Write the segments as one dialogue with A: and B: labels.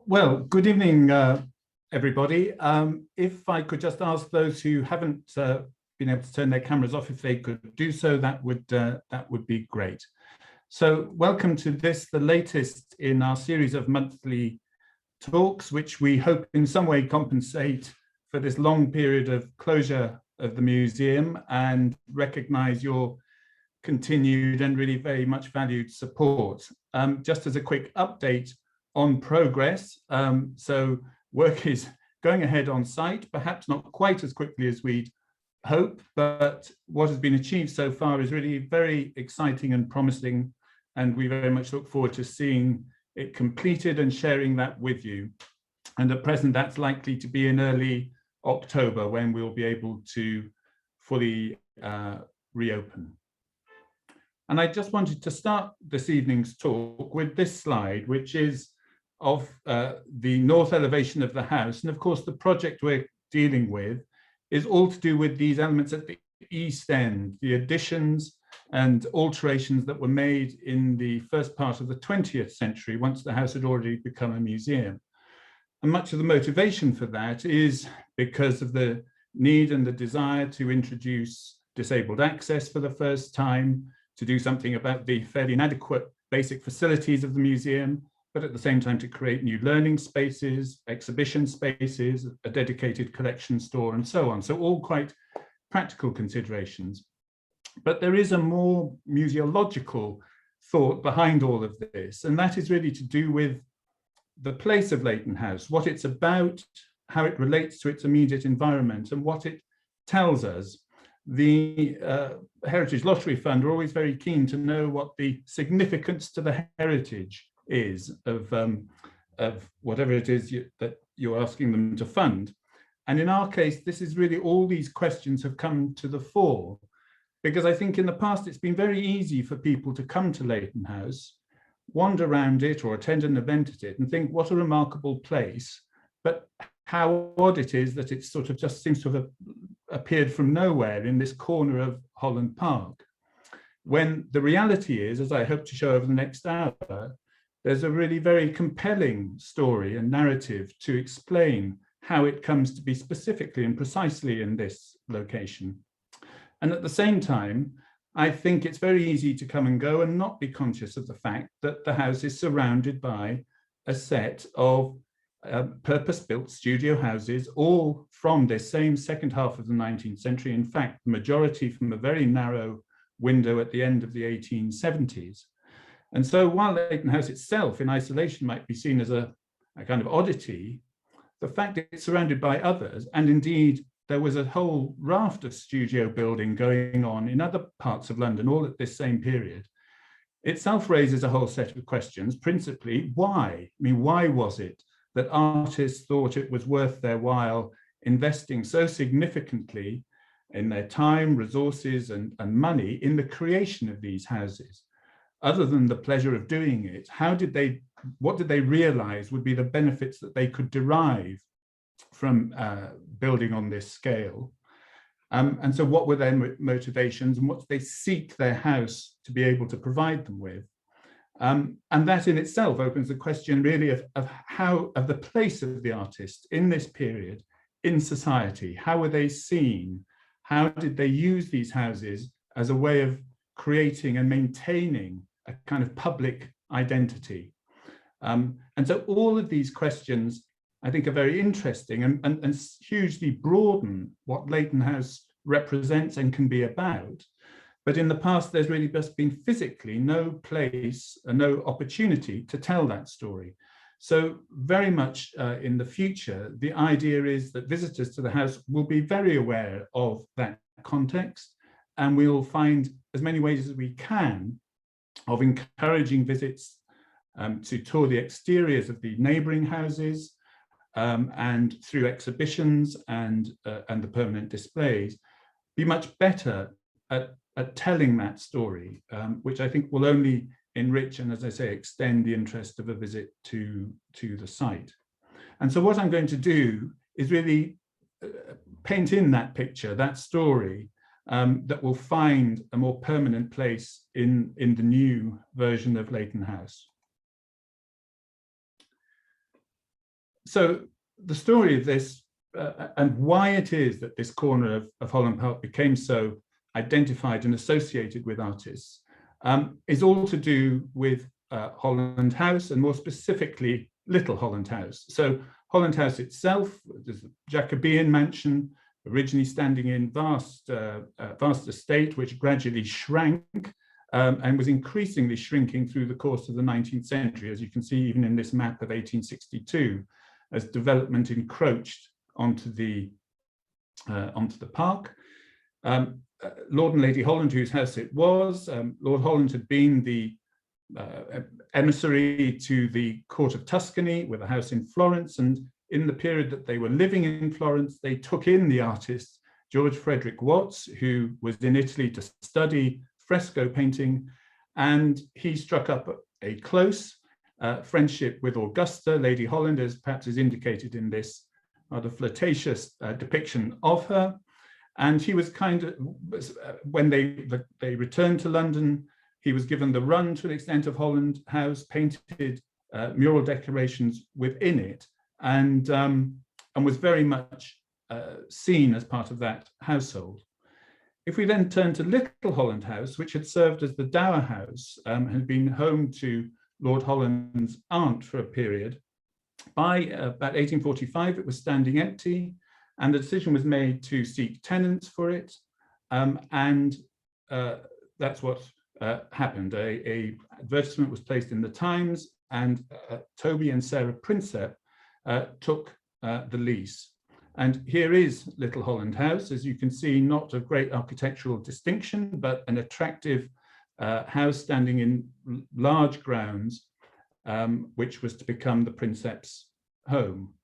A: Well, good evening, everybody. If I could just ask those who haven't been able to turn their cameras off, if they could do so, that would be great. So welcome to this, the latest in our series of monthly talks, which we hope in some way compensate for this long period of closure of the museum and recognize your continued and really very much valued support. Just as a quick update on progress, so work is going ahead on site, perhaps not quite as quickly as we'd hope, but what has been achieved so far is really very exciting and promising, and we very much look forward to seeing it completed and sharing that with you. And at present, that's likely to be in early October when we'll be able to fully reopen. And I just wanted to start this evening's talk with this slide, which is of the north elevation of the house. And of course, the project we're dealing with is all to do with these elements at the east end, the additions and alterations that were made in the first part of the 20th century, once the house had already become a museum. And much of the motivation for that is because of the need and the desire to introduce disabled access for the first time, to do something about the fairly inadequate basic facilities of the museum, but at the same time to create new learning spaces, exhibition spaces, a dedicated collection store, and so on. So all quite practical considerations. But there is a more museological thought behind all of this, and that is really to do with the place of Leighton House, what it's about, how it relates to its immediate environment, and what it tells us. The Heritage Lottery Fund are always very keen to know what the significance to the heritage is of whatever it is that you're asking them to fund. And in our case, this is really all these questions have come to the fore, because I think in the past it's been very easy for people to come to Leighton House, wander around it or attend an event at it and think what a remarkable place, but how odd it is that it sort of just seems to have appeared from nowhere in this corner of Holland Park. When the reality is, as I hope to show over the next hour, there's a really very compelling story and narrative to explain how it comes to be specifically and precisely in this location. And at the same time, I think it's very easy to come and go and not be conscious of the fact that the house is surrounded by a set of purpose-built studio houses, all from this same second half of the 19th century. In fact, the majority from a very narrow window at the end of the 1870s. And so while Leighton House itself in isolation might be seen as a kind of oddity, the fact that it's surrounded by others, and indeed there was a whole raft of studio building going on in other parts of London, all at this same period, itself raises a whole set of questions. Principally, why? I mean, why was it that artists thought it was worth their while investing so significantly in their time, resources, and money in the creation of these houses? Other than the pleasure of doing it, what did they realize would be the benefits that they could derive from building on this scale? And so what were their motivations, and what did they seek their house to be able to provide them with? And that in itself opens the question really of the place of the artist in this period in society. How were they seen? How did they use these houses as a way of creating and maintaining a kind of public identity? And so all of these questions, I think, are very interesting and hugely broaden what Leighton House represents and can be about. But in the past, there's really just been physically no place, no opportunity to tell that story. So very much in the future, the idea is that visitors to the house will be very aware of that context, and we will find as many ways as we can of encouraging visits to tour the exteriors of the neighbouring houses, and through exhibitions and the permanent displays, be much better at telling that story, which I think will only enrich and, as I say, extend the interest of a visit to the site. And so what I'm going to do is really paint in that picture, that story, that will find a more permanent place in the new version of Leighton House. So the story of this and why it is that this corner of Holland Park became so identified and associated with artists is all to do with Holland House, and more specifically, Little Holland House. So Holland House itself is a Jacobean mansion, originally standing in vast estate, which gradually shrank and was increasingly shrinking through the course of the 19th century, as you can see even in this map of 1862, as development encroached onto the park. Lord and Lady Holland, whose house it was, Lord Holland had been the emissary to the court of Tuscany with a house in Florence, and in the period that they were living in Florence, they took in the artist George Frederick Watts, who was in Italy to study fresco painting, and he struck up a close friendship with Augusta, Lady Holland, as perhaps is indicated in this rather flirtatious depiction of her. And he was kind of, when they returned to London, he was given the run to an extent of Holland House, painted mural decorations within it, and was very much seen as part of that household. If we then turn to Little Holland House, which had served as the dower house, had been home to Lord Holland's aunt for a period, by about 1845, it was standing empty, and the decision was made to seek tenants for it, and that's what happened. A advertisement was placed in the Times, and Toby and Sarah Prinsep took the lease. And here is Little Holland House, as you can see, not of great architectural distinction, but an attractive house standing in large grounds, which was to become the Prinsep's home.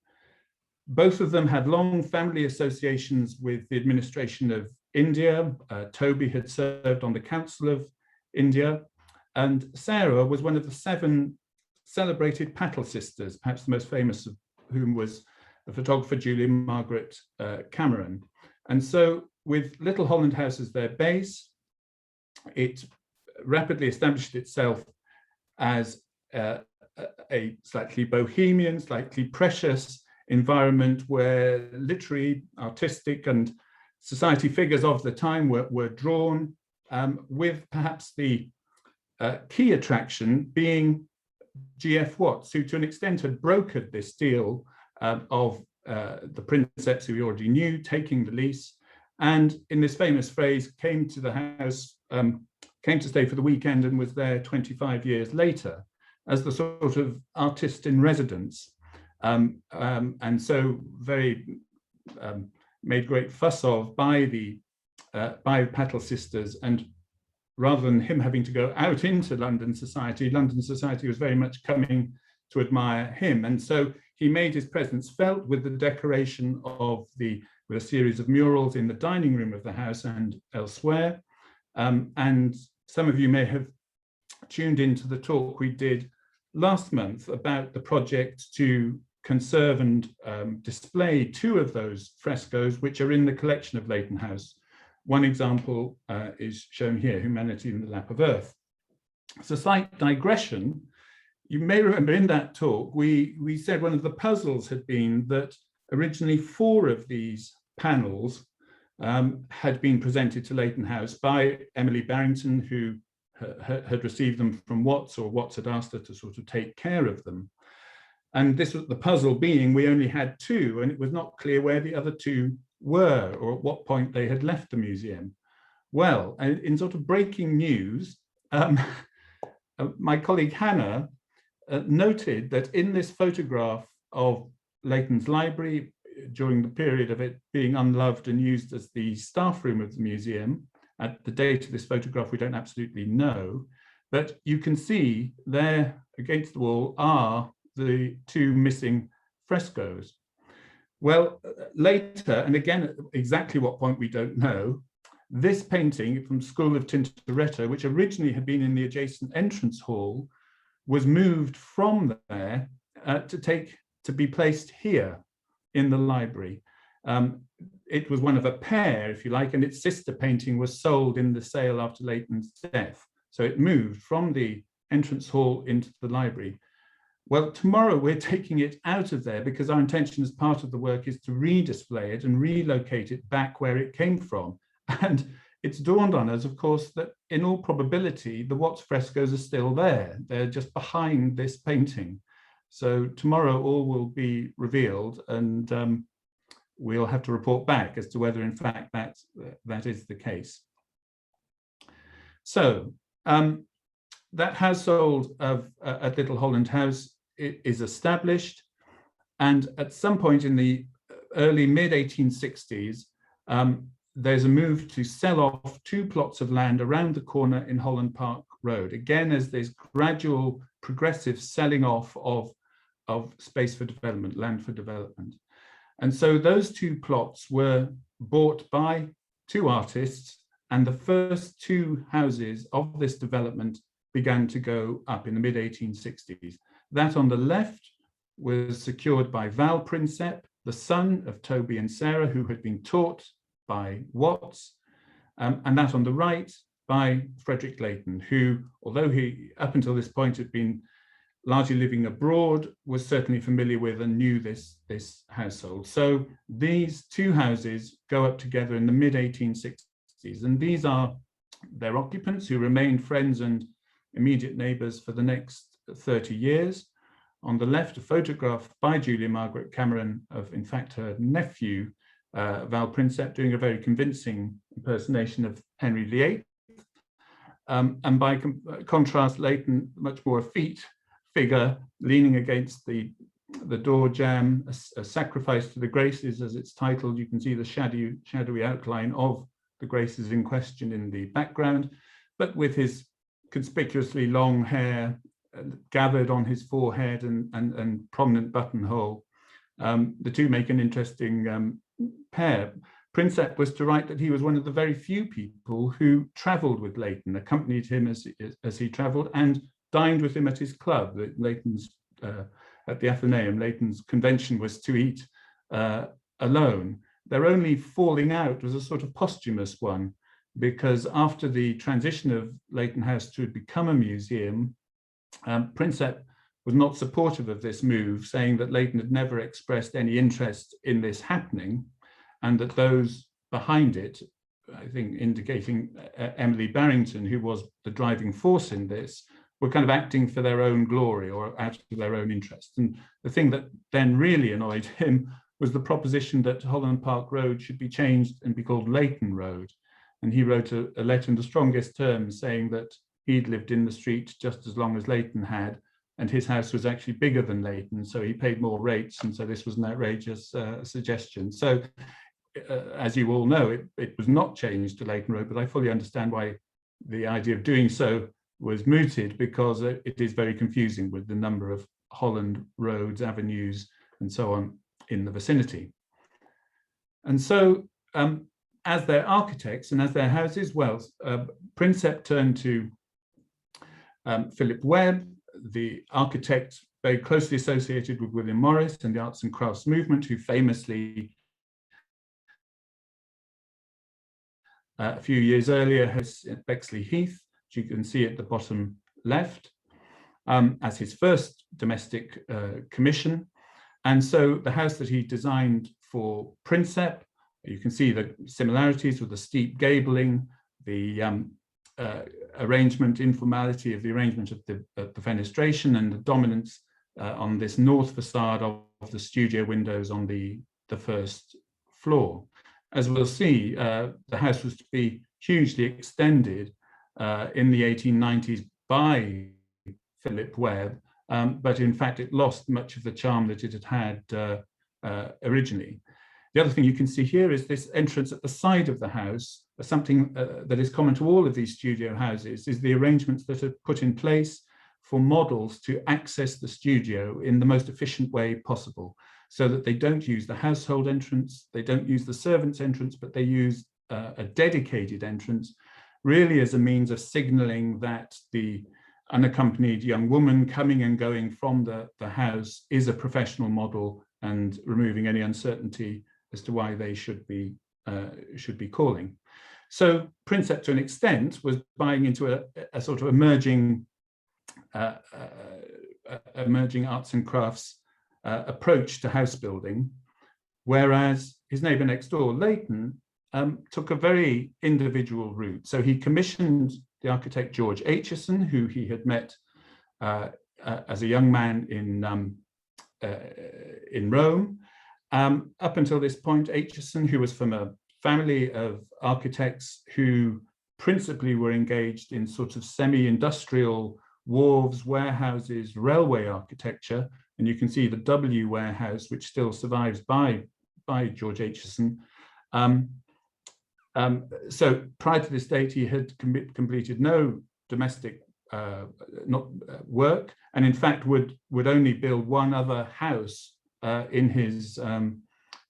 A: Both of them had long family associations with the administration of India. Toby had served on the Council of India, and Sarah was one of the 7 celebrated Pattle sisters, perhaps the most famous of whom was the photographer Julia Margaret Cameron. And so with Little Holland House as their base, it rapidly established itself as a slightly bohemian, slightly precious environment where literary, artistic, and society figures of the time were drawn, with perhaps the key attraction being G.F. Watts, who to an extent had brokered this deal of the Princeps, who we already knew, taking the lease, and in this famous phrase, came to the house, came to stay for the weekend and was there 25 years later as the sort of artist in residence. And so very made great fuss of by the Pattle sisters, and rather than him having to go out into London society was very much coming to admire him. And so he made his presence felt with the decoration with a series of murals in the dining room of the house and elsewhere. And some of you may have tuned into the talk we did last month about the project to conserve and display 2 of those frescoes, which are in the collection of Leighton House. One example is shown here, Humanity in the Lap of Earth. It's a slight digression. You may remember in that talk, we said one of the puzzles had been that originally 4 of these panels had been presented to Leighton House by Emily Barrington, who had received them from Watts, or Watts had asked her to sort of take care of them. And this was the puzzle being, we only had 2, and it was not clear where the other 2 were, or at what point they had left the museum. Well, in sort of breaking news, my colleague Hannah noted that in this photograph of Leighton's library, during the period of it being unloved and used as the staff room of the museum, at the date of this photograph we don't absolutely know, but you can see there against the wall are the 2 missing frescoes. Well, later, and again, at exactly what point we don't know, this painting from School of Tintoretto, which originally had been in the adjacent entrance hall, was moved from there to be placed here in the library. It was one of a pair, if you like, and its sister painting was sold in the sale after Leighton's death. So it moved from the entrance hall into the library. Well, tomorrow we're taking it out of there because our intention as part of the work is to redisplay it and relocate it back where it came from. And it's dawned on us, of course, that in all probability, the Watts frescoes are still there. They're just behind this painting. So tomorrow all will be revealed, and we'll have to report back as to whether in fact that is the case. So that household at Little Holland House is established, and at some point in the early mid-1860s, there's a move to sell off 2 plots of land around the corner in Holland Park Road. Again, as there's gradual progressive selling off of space for development, land for development. And so those 2 plots were bought by 2 artists, and the first 2 houses of this development began to go up in the mid-1860s. That on the left was secured by Val Prinsep, the son of Toby and Sarah, who had been taught by Watts, and that on the right by Frederick Leighton, who, although he up until this point had been largely living abroad, was certainly familiar with and knew this household. So these 2 houses go up together in the mid-1860s, and these are their occupants who remained friends and immediate neighbours for the next 30 years. On the left, a photograph by Julia Margaret Cameron of, in fact, her nephew, Val Prinsep, doing a very convincing impersonation of Henry VIII. And by contrast, Leighton, much more effete figure, leaning against the door jamb, a sacrifice to the Graces, as it's titled. You can see the shadowy outline of the Graces in question in the background, but with his conspicuously long hair gathered on his forehead and prominent buttonhole. The 2 make an interesting pair. Prinsep was to write that he was one of the very few people who travelled with Leighton, accompanied him as he travelled, and dined with him at his club. Leighton's at the Athenaeum, Leighton's convention was to eat alone. Their only falling out was a sort of posthumous one, because after the transition of Leighton House to become a museum, Prinsep was not supportive of this move, saying that Leighton had never expressed any interest in this happening, and that those behind it, I think indicating Emily Barrington, who was the driving force in this, were kind of acting for their own glory or out of their own interest. And the thing that then really annoyed him was the proposition that Holland Park Road should be changed and be called Leighton Road. And he wrote a letter in the strongest terms saying that he'd lived in the street just as long as Leighton had, and his house was actually bigger than Leighton, so he paid more rates, and so this was an outrageous suggestion. So, as you all know, it was not changed to Leighton Road, but I fully understand why the idea of doing so was mooted, because it is very confusing with the number of Holland roads, avenues, and so on in the vicinity. And so, as their architects and as their houses, well, Prinsep turned to Philip Webb, the architect very closely associated with William Morris and the arts and crafts movement, who famously a few years earlier has at Bexley Heath, which you can see at the bottom left, as his first domestic commission. And so the house that he designed for Prinsep, you can see the similarities with the steep gabling, the arrangement, informality of the arrangement of the fenestration, and the dominance on this north facade of the studio windows on the first floor. As we'll see, the house was to be hugely extended in the 1890s by Philip Webb, but in fact it lost much of the charm that it had originally. The other thing you can see here is this entrance at the side of the house. Something that is common to all of these studio houses is the arrangements that are put in place for models to access the studio in the most efficient way possible, so that they don't use the household entrance, they don't use the servants' entrance, but they use a dedicated entrance, really as a means of signaling that the unaccompanied young woman coming and going from the house is a professional model, and removing any uncertainty as to why they should be calling. So Prinsep, to an extent, was buying into a sort of emerging emerging arts and crafts approach to house building, whereas his neighbour next door, Leighton, took a very individual route. So he commissioned the architect George Aitchison, who he had met as a young man in Rome. Up until this point, Aitchison, who was from a family of architects who principally were engaged in sort of semi-industrial wharves, warehouses, railway architecture, and you can see the W warehouse, which still survives by George Aitchison. So prior to this date, he had completed no domestic work, and in fact would only build one other house in his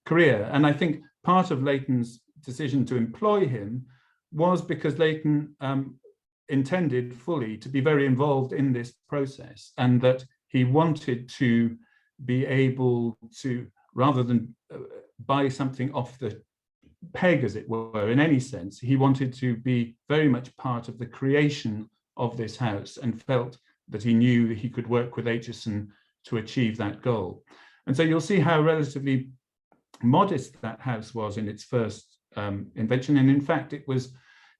A: career. And I think part of Leighton's decision to employ him was because Leighton intended fully to be very involved in this process, and that he wanted to be able to, rather than buy something off the peg, as it were, in any sense, he wanted to be very much part of the creation of this house, and felt that he knew he could work with Aitchison to achieve that goal. And so you'll see how relatively modest that house was in its first invention, and in fact it was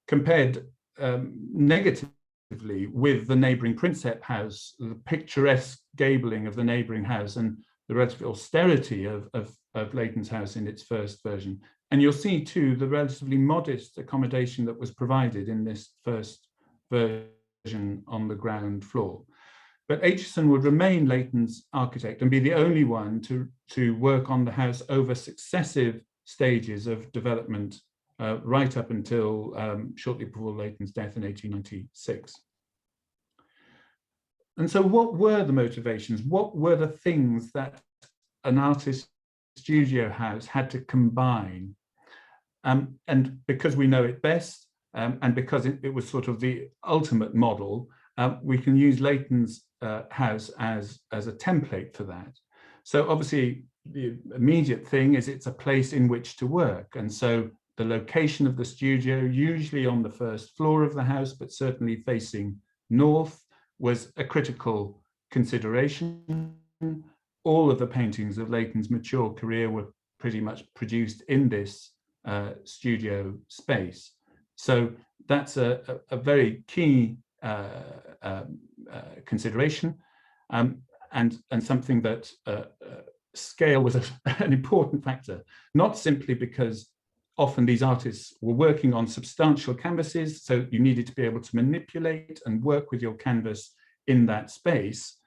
A: compared negatively with the neighbouring Prinsep house, the picturesque gabling of the neighbouring house, and the relative austerity of Leighton's house in its first version. And you'll see too the relatively modest accommodation that was provided in this first version on the ground floor. But Aitchison would remain Leighton's architect and be the only one to work on the house over successive stages of development, right up until shortly before Leighton's death in 1896. And so what were the motivations? What were the things that an artist's studio house had to combine? And because we know it best, and because it was sort of the ultimate model, we can use Leighton's house as a template for that. So obviously the immediate thing is it's a place in which to work. And so the location of the studio, usually on the first floor of the house, but certainly facing north, was a critical consideration. All of the paintings of Leighton's mature career were pretty much produced in this studio space. So that's a very key consideration, and something that scale was an important factor, not simply because often these artists were working on substantial canvases, so you needed to be able to manipulate and work with your canvas in that space,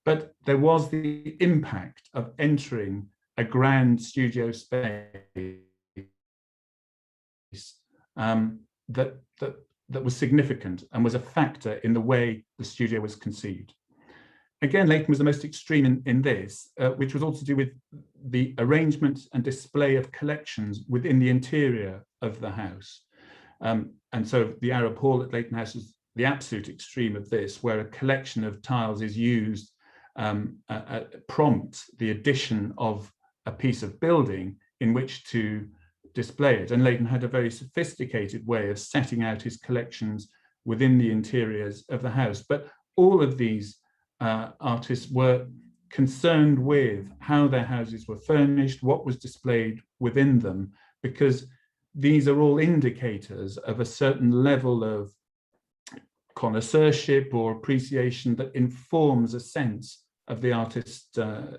A: but there was the impact of entering a grand studio space that was significant and was a factor in the way the studio was conceived. Again, Leighton was the most extreme in this, which was all to do with the arrangement and display of collections within the interior of the house. And so the Arab Hall at Leighton House is the absolute extreme of this, where a collection of tiles is used prompt the addition of a piece of building in which to display it. And Leighton had a very sophisticated way of setting out his collections within the interiors of the house. But all of these artists were concerned with how their houses were furnished, what was displayed within them, because these are all indicators of a certain level of connoisseurship or appreciation that informs a sense of the artists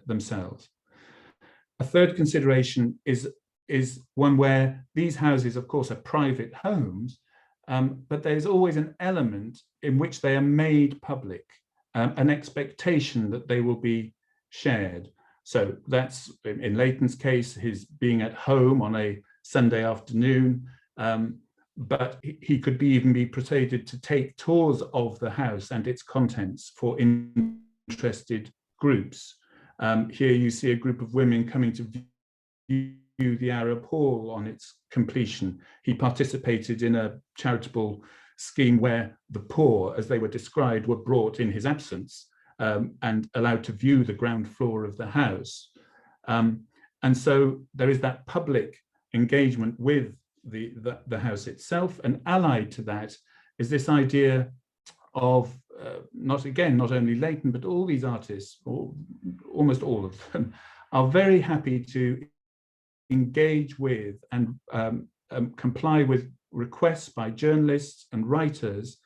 A: themselves. A third consideration is one where these houses, of course, are private homes, but there's always an element in which they are made public, an expectation that they will be shared. So that's, in Leighton's case, his being at home on a Sunday afternoon, but he could even be persuaded to take tours of the house and its contents for interested groups. Here you see a group of women coming to view the Arab Hall on its completion. He participated in a charitable scheme where the poor, as they were described, were brought in his absence and allowed to view the ground floor of the house. And so there is that public engagement with the house itself, and allied to that is this idea of not only Leighton, but all these artists, or almost all of them, are very happy to engage with and comply with requests by journalists and writers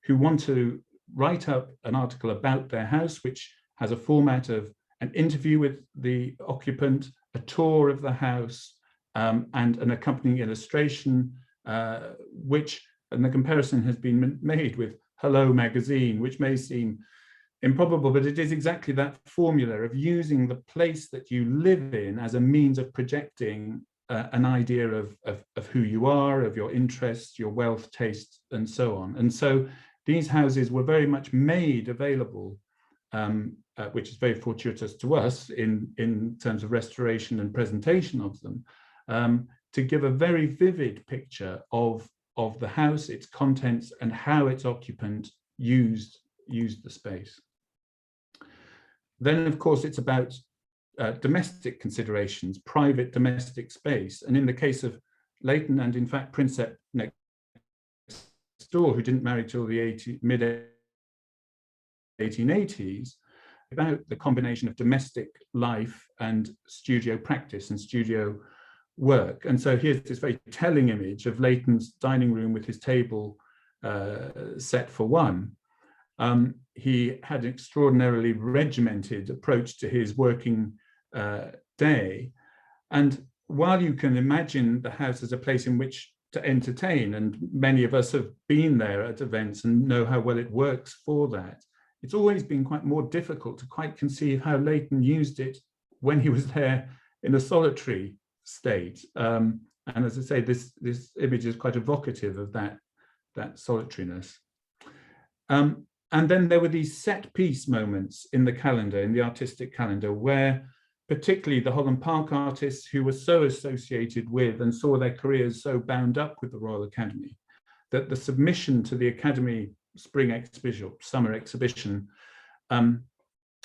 A: who want to write up an article about their house, which has a format of an interview with the occupant, a tour of the house, and an accompanying illustration, and the comparison has been made with Hello Magazine, which may seem improbable, but it is exactly that formula of using the place that you live in as a means of projecting an idea of who you are, of your interests, your wealth, taste, and so on. And so these houses were very much made available, which is very fortuitous to us in terms of restoration and presentation of them, to give a very vivid picture of the house, its contents, and how its occupant used the space. Then, of course, it's about domestic considerations, private domestic space. And in the case of Leighton, and in fact, Princep next door, who didn't marry till the mid-1880s, about the combination of domestic life and studio practice and studio work. And so here's this very telling image of Leighton's dining room with his table set for one. He had an extraordinarily regimented approach to his working day. And while you can imagine the house as a place in which to entertain, and many of us have been there at events and know how well it works for that, it's always been quite more difficult to quite conceive how Leighton used it when he was there in a solitary state. And as I say, this image is quite evocative of that solitariness. And then there were these set piece moments in the calendar, in the artistic calendar, where particularly the Holland Park artists who were so associated with and saw their careers so bound up with the Royal Academy, that the submission to the Academy spring exhibition, or summer exhibition,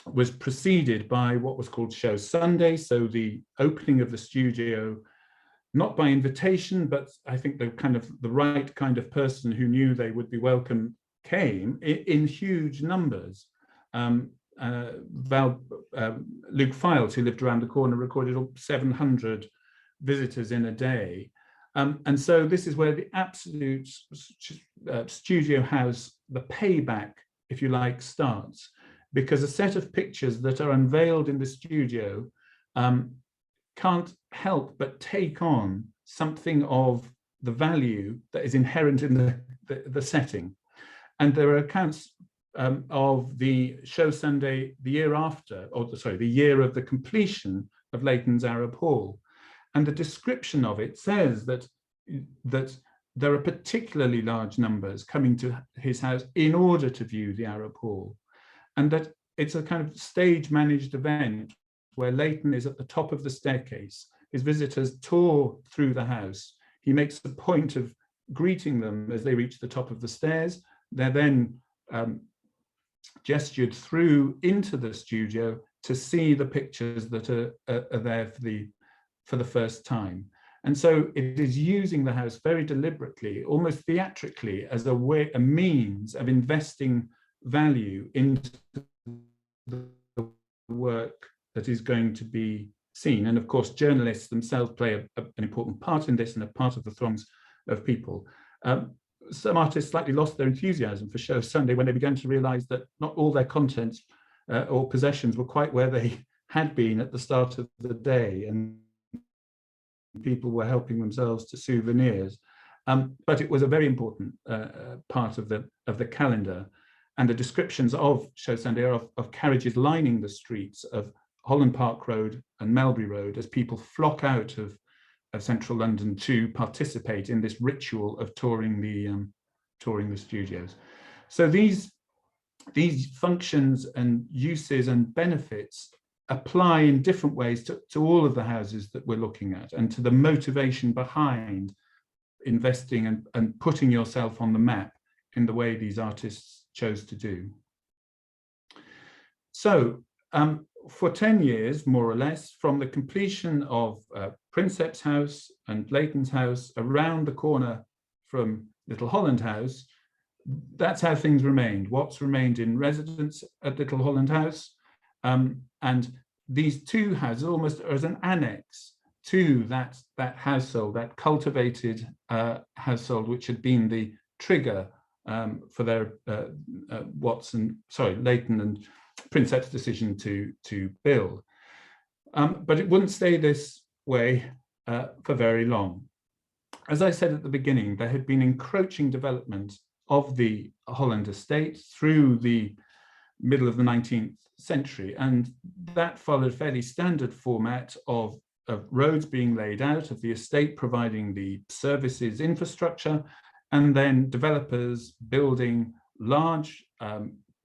A: was preceded by what was called Show Sunday. So the opening of the studio, not by invitation, but I think the right kind of person who knew they would be welcome came in huge numbers. Luke Files, who lived around the corner, recorded 700 visitors in a day. And so this is where the absolute studio house, the payback, if you like, starts, because a set of pictures that are unveiled in the studio can't help but take on something of the value that is inherent in the setting. And there are accounts of the Show Sunday the year after, the year of the completion of Leighton's Arab Hall. And the description of it says that there are particularly large numbers coming to his house in order to view the Arab Hall. And that it's a kind of stage managed event where Leighton is at the top of the staircase. His visitors tour through the house. He makes a point of greeting them as they reach the top of the stairs. They're then gestured through into the studio to see the pictures that are there for the first time. And so it is using the house very deliberately, almost theatrically, as a means of investing value into the work that is going to be seen. And of course, journalists themselves play an important part in this and a part of the throngs of people. Some artists slightly lost their enthusiasm for Show Sunday when they began to realize that not all their contents or possessions were quite where they had been at the start of the day, and people were helping themselves to souvenirs. But it was a very important part of the calendar. And the descriptions of Show Sunday are of carriages lining the streets of Holland Park Road and Melbury Road as people flock out of central London to participate in this ritual of touring the studios. So these functions and uses and benefits apply in different ways to all of the houses that we're looking at, and to the motivation behind investing and putting yourself on the map in the way these artists chose to do. So for 10 years, more or less, from the completion of Princep's house and Leighton's house, around the corner from Little Holland House, that's how things remained. Watts remained in residence at Little Holland House, and these two houses almost as an annex to that household, that cultivated household, which had been the trigger for their Leighton and Princeps' decision to build. But it wouldn't stay this way for very long. As I said at the beginning, there had been encroaching development of the Holland estate through the middle of the 19th century, and that followed a fairly standard format of roads being laid out, of the estate providing the services infrastructure, and then developers building large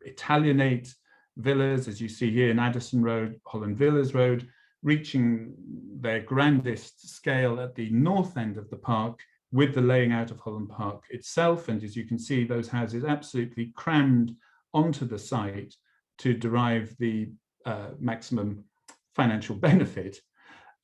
A: Italianate villas, as you see here in Addison Road, Holland Villas Road, reaching their grandest scale at the north end of the park with the laying out of Holland Park itself. And as you can see, those houses absolutely crammed onto the site to derive the maximum financial benefit.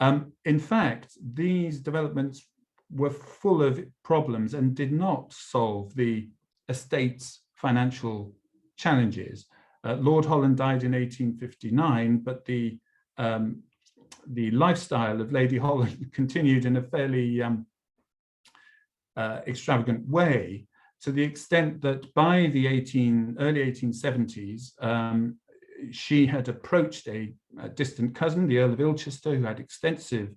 A: In fact, these developments were full of problems and did not solve the estate's financial challenges. Lord Holland died in 1859, but the lifestyle of Lady Holland continued in a fairly extravagant way, to the extent that by the early 1870s, she had approached a distant cousin, the Earl of Ilchester, who had extensive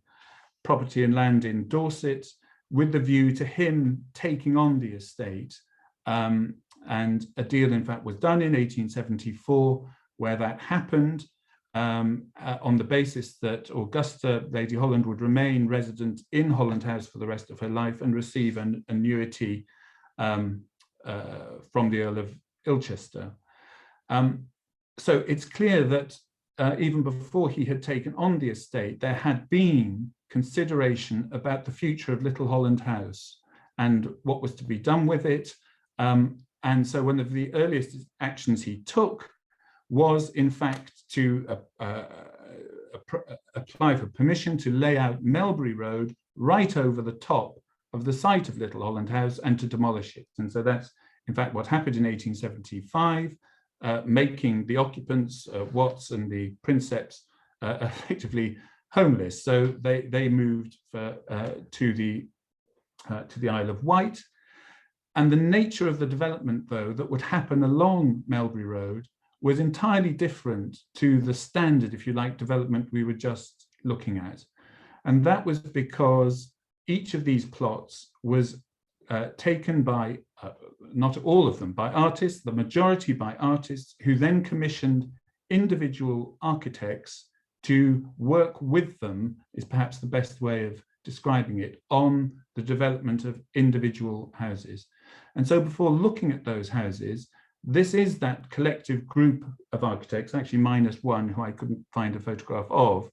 A: property and land in Dorset, with the view to him taking on the estate. And a deal, in fact, was done in 1874, where that happened on the basis that Augusta, Lady Holland, would remain resident in Holland House for the rest of her life and receive an annuity from the Earl of Ilchester. So it's clear that even before he had taken on the estate, there had been consideration about the future of Little Holland House and what was to be done with it. And so one of the earliest actions he took was, in fact, to apply for permission to lay out Melbury Road right over the top of the site of Little Holland House and to demolish it. And so that's, in fact, what happened in 1875, making the occupants, Watts and the Princeps, effectively homeless. So they moved to the Isle of Wight. And the nature of the development, though, that would happen along Melbury Road was entirely different to the standard, if you like, development we were just looking at. And that was because each of these plots was taken by, not all of them, by artists, the majority by artists, who then commissioned individual architects to work with them, is perhaps the best way of describing it, on the development of individual houses. And so before looking at those houses, this is that collective group of architects, actually minus one who I couldn't find a photograph of,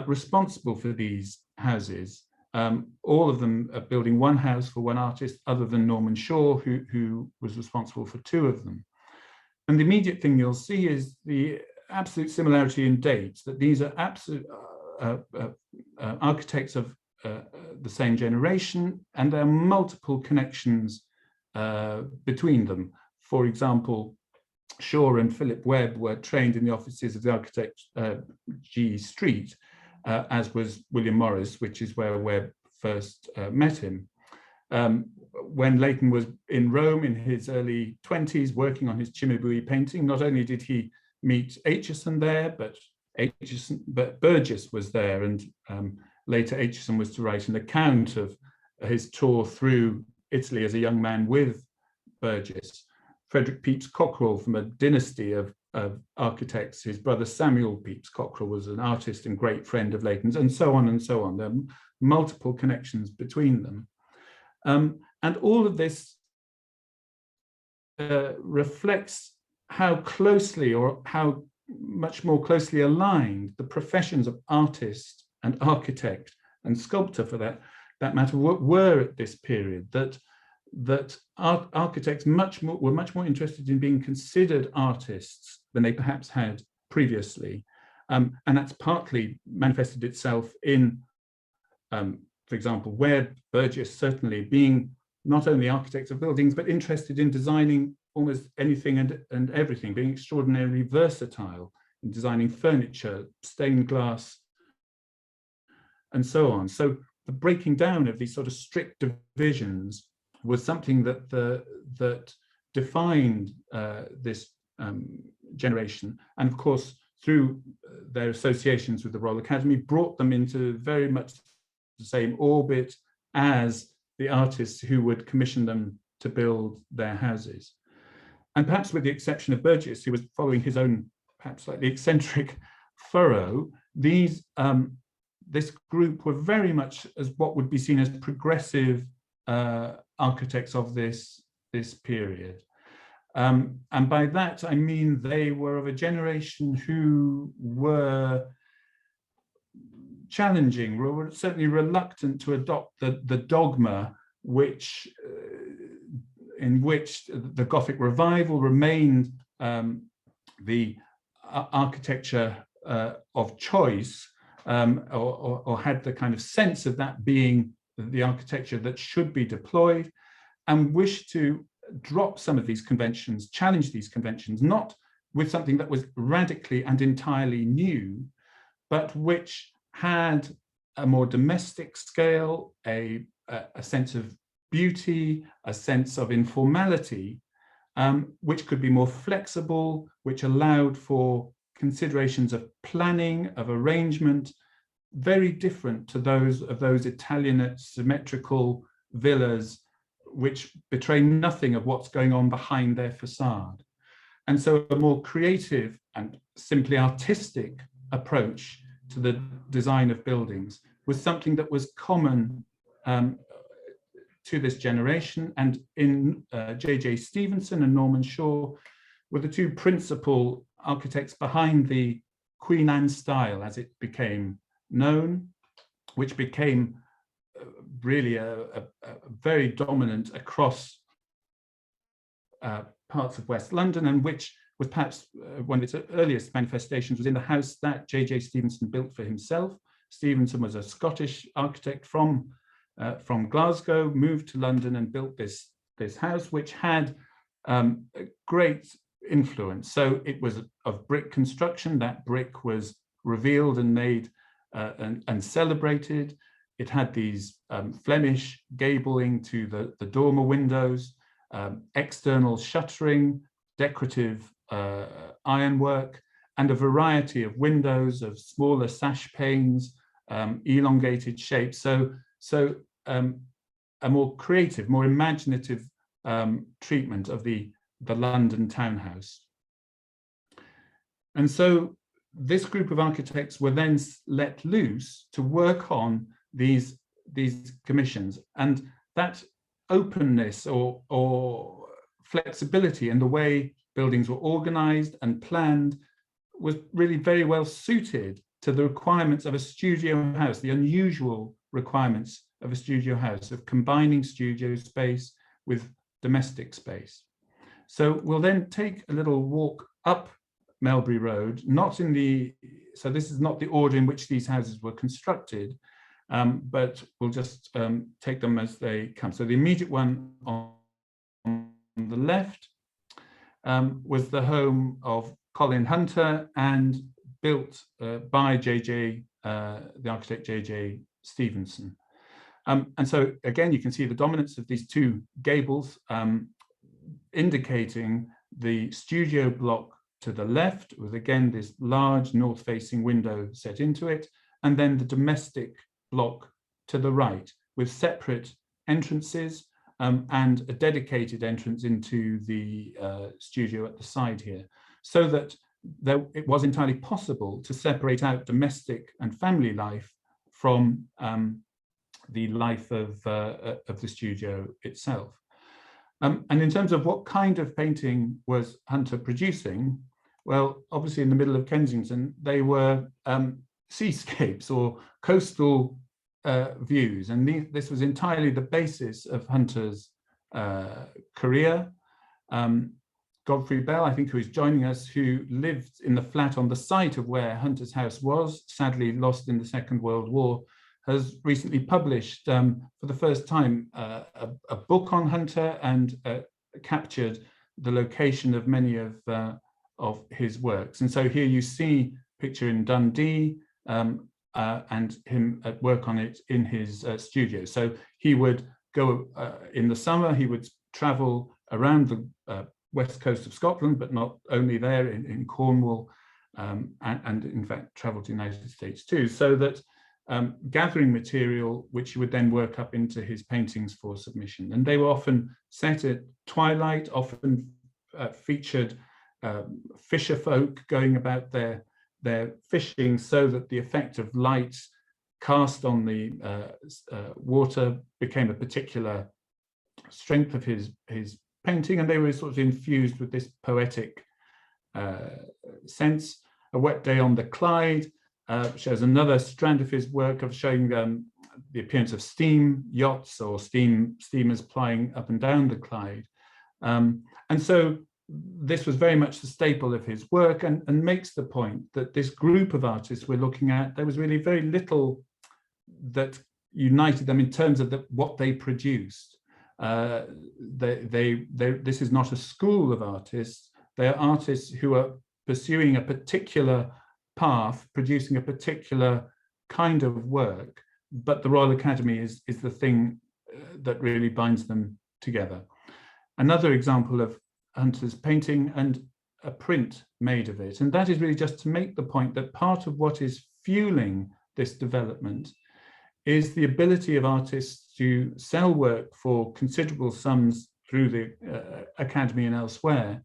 A: responsible for these houses. All of them are building one house for one artist, other than Norman Shaw, who was responsible for two of them. And the immediate thing you'll see is the absolute similarity in dates, that these are absolute architects of the same generation, and there are multiple connections between them. For example, Shaw and Philip Webb were trained in the offices of the architect G. Street, as was William Morris, which is where Webb first met him. When Leighton was in Rome in his early 20s, working on his Cimabue painting, not only did he meet Aitchison there, but Burgess was there, and later Aitchison was to write an account of his tour through Italy as a young man with Burgess. Frederick Pepys Cockerell, from a dynasty of architects, his brother Samuel Pepys Cockerell was an artist and great friend of Leighton's, and so on and so on. There are multiple connections between them. And all of this reflects how closely, or how much more closely aligned, the professions of artist and architect and sculptor, for that matter, were at this period. That architects were much more interested in being considered artists than they perhaps had previously. And that's partly manifested itself in, for example, where Burgess, certainly being not only architects of buildings, but interested in designing almost anything and everything, being extraordinarily versatile in designing furniture, stained glass, and so on. So the breaking down of these sort of strict divisions was something that defined this generation, and of course, through their associations with the Royal Academy, brought them into very much the same orbit as the artists who would commission them to build their houses. And perhaps with the exception of Burgess, who was following his own perhaps slightly eccentric furrow, these this group were very much as what would be seen as progressive architects of this period. And by that, I mean they were of a generation who were challenging, were certainly reluctant to adopt the dogma in which the Gothic revival remained the architecture of choice, or had the kind of sense of that being the architecture that should be deployed, and wished to drop some of these conventions, challenge these conventions, not with something that was radically and entirely new, but which had a more domestic scale, a sense of beauty, a sense of informality, which could be more flexible, which allowed for considerations of planning, of arrangement, very different to those of those Italianate symmetrical villas, which betray nothing of what's going on behind their facade. And so a more creative and simply artistic approach to the design of buildings was something that was common to this generation. And in J.J. Stevenson and Norman Shaw were the two principal architects behind the Queen Anne style, as it became known, which became really a very dominant across parts of West London, and which was perhaps one of its earliest manifestations was in the house that J.J. Stevenson built for himself. Stevenson was a Scottish architect from Glasgow, moved to London and built this house, which had a great influence. So it was of brick construction. That brick was revealed and made and celebrated. It had these Flemish gabling to the dormer windows, external shuttering, decorative ironwork, and a variety of windows of smaller sash panes, elongated shapes. So a more creative, more imaginative treatment of the London townhouse. And so this group of architects were then let loose to work on these commissions, and that openness or flexibility in the way buildings were organized and planned was really very well suited to the requirements of a studio house, the unusual requirements of a studio house, of combining studio space with domestic space. So we'll then take a little walk up Melbury Road, so this is not the order in which these houses were constructed, but we'll just take them as they come. So the immediate one on the left was the home of Colin Hunter and built by the architect J.J. Stevenson. And so again, you can see the dominance of these two gables, indicating the studio block to the left with, again, this large north-facing window set into it, and then the domestic block to the right with separate entrances and a dedicated entrance into the studio at the side here, so that it was entirely possible to separate out domestic and family life from the life of the studio itself. And in terms of what kind of painting was Hunter producing, well, obviously in the middle of Kensington, they were seascapes or coastal views. And this was entirely the basis of Hunter's career. Godfrey Bell, I think, who is joining us, who lived in the flat on the site of where Hunter's house was, sadly lost in the Second World War, has recently published for the first time a book on Hunter and captured the location of many of his works. And so here you see a picture in Dundee and him at work on it in his studio. So he would go in the summer, he would travel around the west coast of Scotland, but not only there, in Cornwall, and in fact travel to the United States too, so that gathering material which he would then work up into his paintings for submission. And they were often set at twilight, often featured fisher folk going about their fishing, so that the effect of light cast on the water became a particular strength of his painting, and they were sort of infused with this poetic sense. A Wet Day on the Clyde shows another strand of his work of showing the appearance of steam yachts or steamers plying up and down the Clyde. And so this was very much the staple of his work, and makes the point that this group of artists we're looking at, there was really very little that united them in terms of what they produced. This is not a school of artists. They are artists who are pursuing a particular path, producing a particular kind of work, but the Royal Academy is the thing that really binds them together. Another example of Hunter's painting and a print made of it, and that is really just to make the point that part of what is fueling this development is the ability of artists to sell work for considerable sums through the Academy and elsewhere,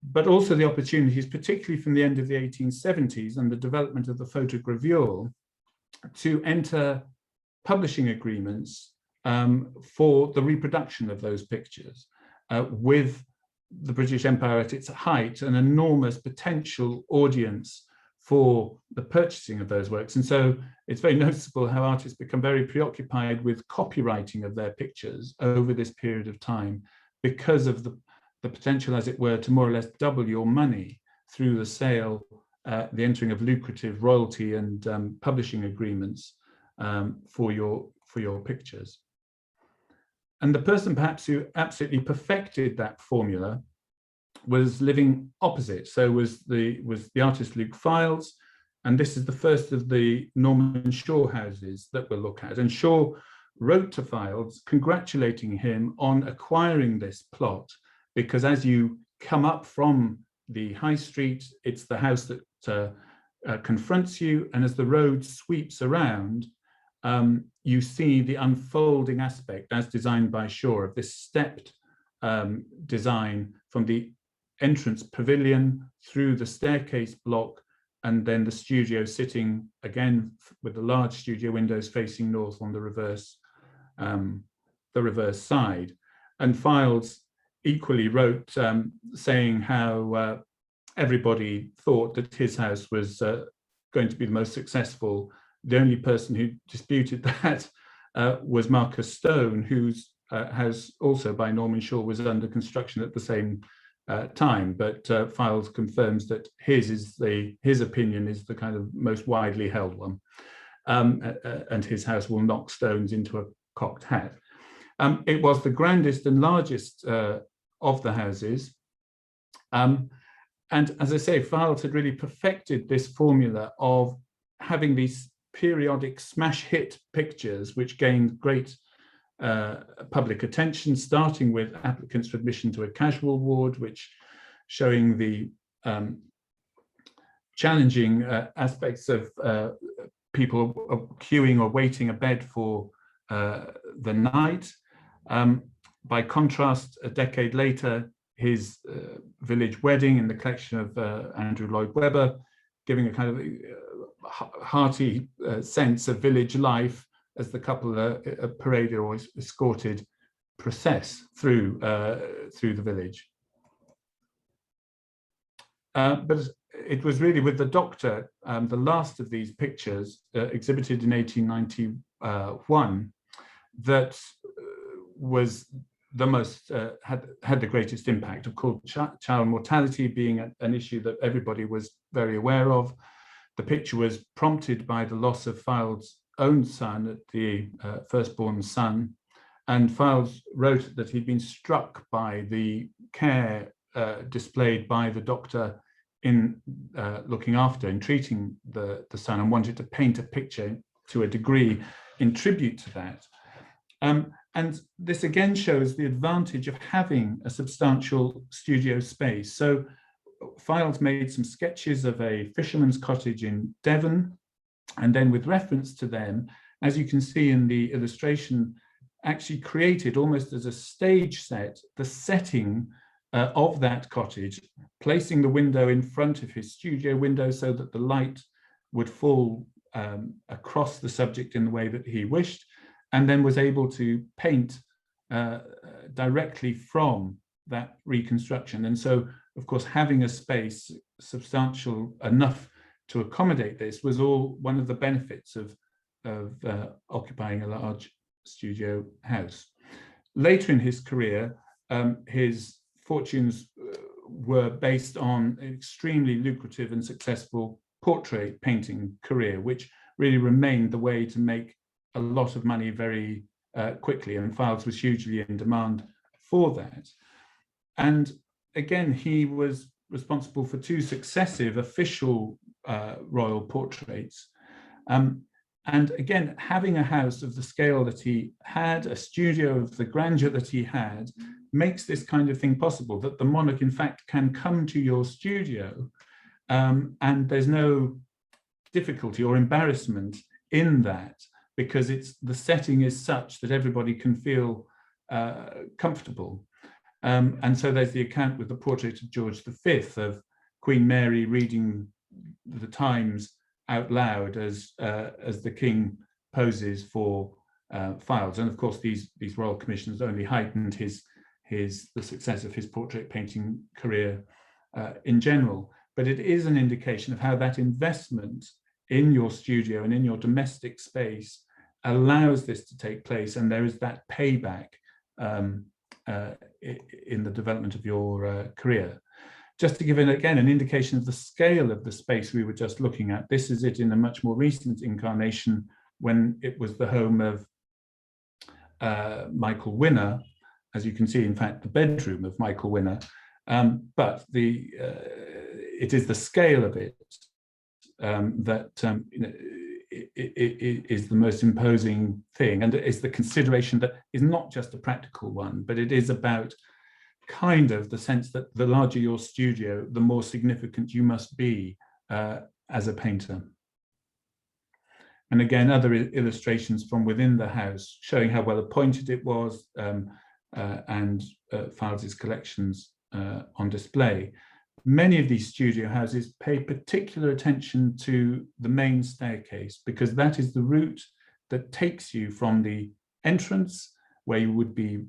A: but also the opportunities, particularly from the end of the 1870s and the development of the photogravure, to enter publishing agreements for the reproduction of those pictures, with the British Empire at its height, an enormous potential audience for the purchasing of those works. And so it's very noticeable how artists become very preoccupied with copywriting of their pictures over this period of time, because of the potential, as it were, to more or less double your money through the sale, the entering of lucrative royalty and publishing agreements for your pictures. And the person perhaps who absolutely perfected that formula was living opposite. So was the artist Luke Fildes, and this is the first of the Norman Shaw houses that we'll look at. And Shaw wrote to Fildes congratulating him on acquiring this plot, because as you come up from the high street, it's the house that confronts you, and as the road sweeps around, you see the unfolding aspect, as designed by Shaw, of this stepped design from the entrance pavilion through the staircase block, and then the studio sitting again with the large studio windows facing north on the reverse side. And Fildes equally wrote saying how everybody thought that his house was going to be the most successful. The only person who disputed that was Marcus Stone, whose house also by Norman Shaw was under construction at the same time, but Fildes confirms that his opinion is the kind of most widely held one, and his house will knock stones into a cocked hat. It was the grandest and largest of the houses, and as I say, Fildes had really perfected this formula of having these periodic smash hit pictures which gained great public attention, starting with applicants for admission to a casual ward, which showing the challenging aspects of people queuing or waiting a bed for the night. By contrast, a decade later, his village wedding in the collection of Andrew Lloyd Webber, giving a kind of hearty sense of village life as the couple paraded or escorted process through the village. But it was really with the Doctor, the last of these pictures exhibited in 1891, that was the most had the greatest impact. Of course, child mortality being an issue that everybody was very aware of. The picture was prompted by the loss of Fildes' own son, the firstborn son, and Files wrote that he'd been struck by the care displayed by the doctor in looking after and treating the son, and wanted to paint a picture to a degree in tribute to that. And this again shows the advantage of having a substantial studio space. So Files made some sketches of a fisherman's cottage in Devon, and then with reference to them, as you can see in the illustration, actually created almost as a stage set, the setting of that cottage, placing the window in front of his studio window so that the light would fall across the subject in the way that he wished, and then was able to paint directly from that reconstruction. And so, of course, having a space substantial enough to accommodate this was all one of the benefits of occupying a large studio house. Later in his career, his fortunes were based on an extremely lucrative and successful portrait painting career, which really remained the way to make a lot of money very quickly, and Files was hugely in demand for that. And again, he was responsible for 2 successive official royal portraits. And again, having a house of the scale that he had, a studio of the grandeur that he had, makes this kind of thing possible, that the monarch, in fact, can come to your studio and there's no difficulty or embarrassment in that, because the setting is such that everybody can feel comfortable. And so there's the account with the portrait of George V of Queen Mary reading the Times out loud as the king poses for Files. And of course, these royal commissions only heightened the success of his portrait painting career in general. But it is an indication of how that investment in your studio and in your domestic space allows this to take place, and there is that payback in the development of your career. Just to give it again an indication of the scale of the space we were just looking at, this is it in a much more recent incarnation when it was the home of Michael Winner. As you can see, in fact, the bedroom of Michael Winner, but it is the scale of it that it is the most imposing thing, and it's the consideration that is not just a practical one, but it is about kind of the sense that the larger your studio, the more significant you must be as a painter. And again, other illustrations from within the house showing how well appointed it was, and Files' collections on display. Many of these studio houses pay particular attention to the main staircase, because that is the route that takes you from the entrance, where you would be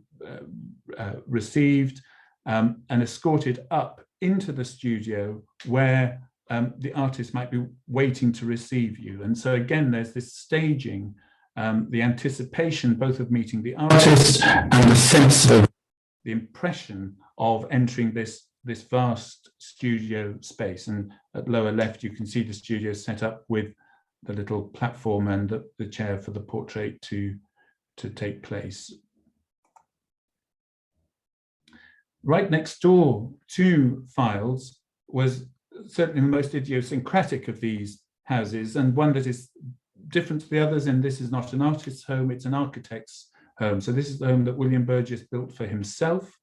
A: received and escorted up into the studio, where the artist might be waiting to receive you. And so again, there's this staging, the anticipation both of meeting the artist and the sense of the impression of entering this vast studio space. And at lower left, you can see the studio set up with the little platform and the chair for the portrait to take place. Right next door to Files was certainly the most idiosyncratic of these houses, and one that is different to the others, and this is not an artist's home, it's an architect's home. So this is the home that William Burgess built for himself,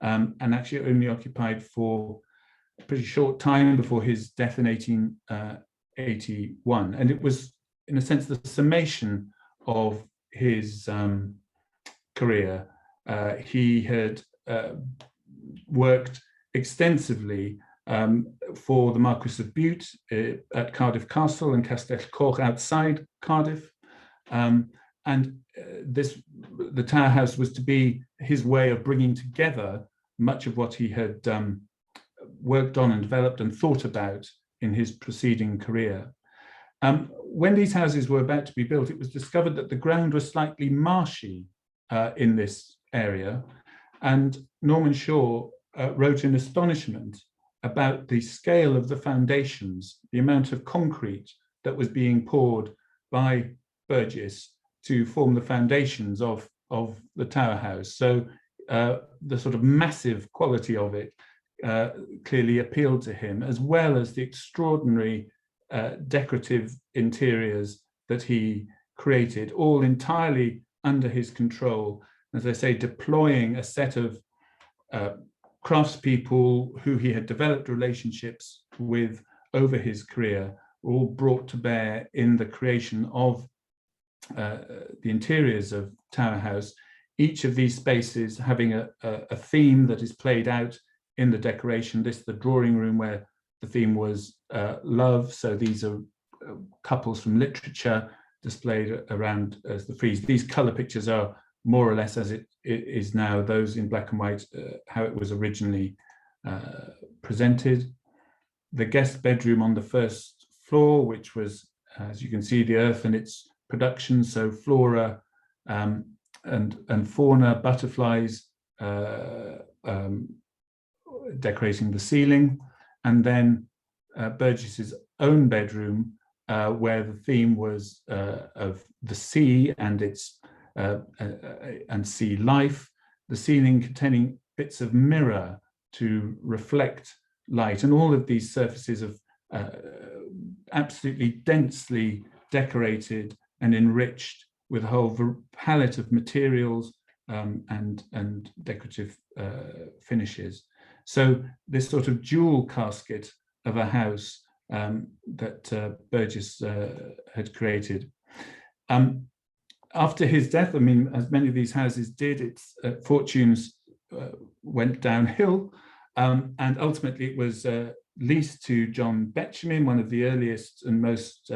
A: and actually only occupied for a pretty short time before his death in 1881. And it was, in a sense, the summation of his career. He had worked extensively for the Marquis of Bute at Cardiff Castle and Castell Coch outside Cardiff. The Tower House was to be his way of bringing together much of what he had worked on and developed and thought about in his preceding career. When these houses were about to be built, it was discovered that the ground was slightly marshy in this area, and Norman Shaw wrote in astonishment about the scale of the foundations, the amount of concrete that was being poured by Burgess to form the foundations of the Tower House. So the sort of massive quality of it clearly appealed to him, as well as the extraordinary decorative interiors that he created, all entirely under his control. As I say, deploying a set of craftspeople who he had developed relationships with over his career, were all brought to bear in the creation of the interiors of Tower House. Each of these spaces having a theme that is played out in the decoration. This is the drawing room where the theme was love. So these are couples from literature displayed around as the frieze. These color pictures are more or less as it is now, those in black and white, how it was originally presented. The guest bedroom on the first floor, which was, as you can see, the earth and its production, so flora and fauna, butterflies decorating the ceiling, and then Burgess's own bedroom, where the theme was of the sea and its and sea life, the ceiling containing bits of mirror to reflect light, and all of these surfaces of absolutely densely decorated and enriched with a whole palette of materials and decorative finishes. So this sort of jewel casket of a house that Burgess had created. After his death, I mean, as many of these houses did, its fortunes went downhill, and ultimately it was leased to John Betjeman, one of the earliest and most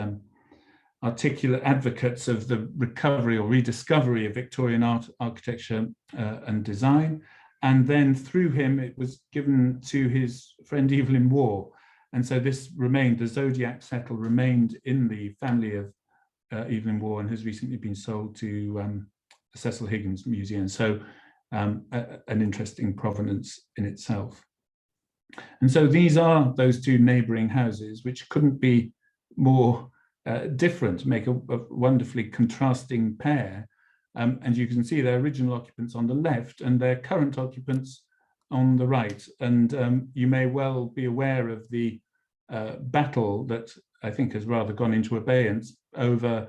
A: articulate advocates of the recovery or rediscovery of Victorian art, architecture and design. And then through him, it was given to his friend Evelyn Waugh. And so this remained, the Zodiac settle remained in the family of Evelyn Waugh and has recently been sold to the Cecil Higgins Museum. So an interesting provenance in itself. And so these are those two neighboring houses, which couldn't be more different, make a wonderfully contrasting pair. And you can see their original occupants on the left and their current occupants on the right. And you may well be aware of the battle that I think has rather gone into abeyance over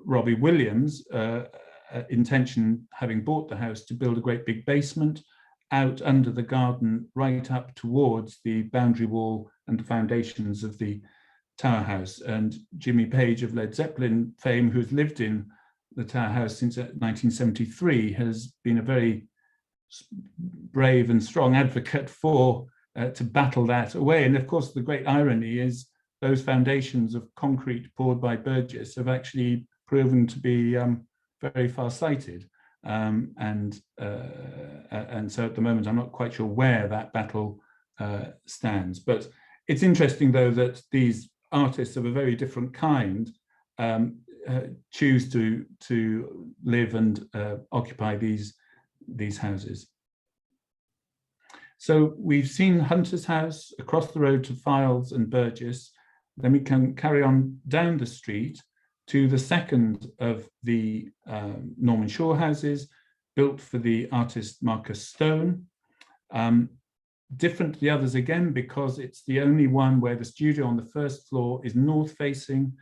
A: Robbie Williams' intention, having bought the house, to build a great big basement out under the garden, right up towards the boundary wall and the foundations of the Tower House. And Jimmy Page of Led Zeppelin fame, who's lived in the Tower House since 1973, has been a very brave and strong advocate for to battle that away. And of course, the great irony is those foundations of concrete poured by Burgess have actually proven to be very far-sighted. And so at the moment, I'm not quite sure where that battle stands. But it's interesting, though, that these artists of a very different kind choose to live and occupy these houses. So we've seen Hunter's House across the road to Files and Burgess. Then we can carry on down the street to the second of the Norman Shaw houses, built for the artist Marcus Stone. Different to the others again, because it's the only one where the studio on the first floor is north facing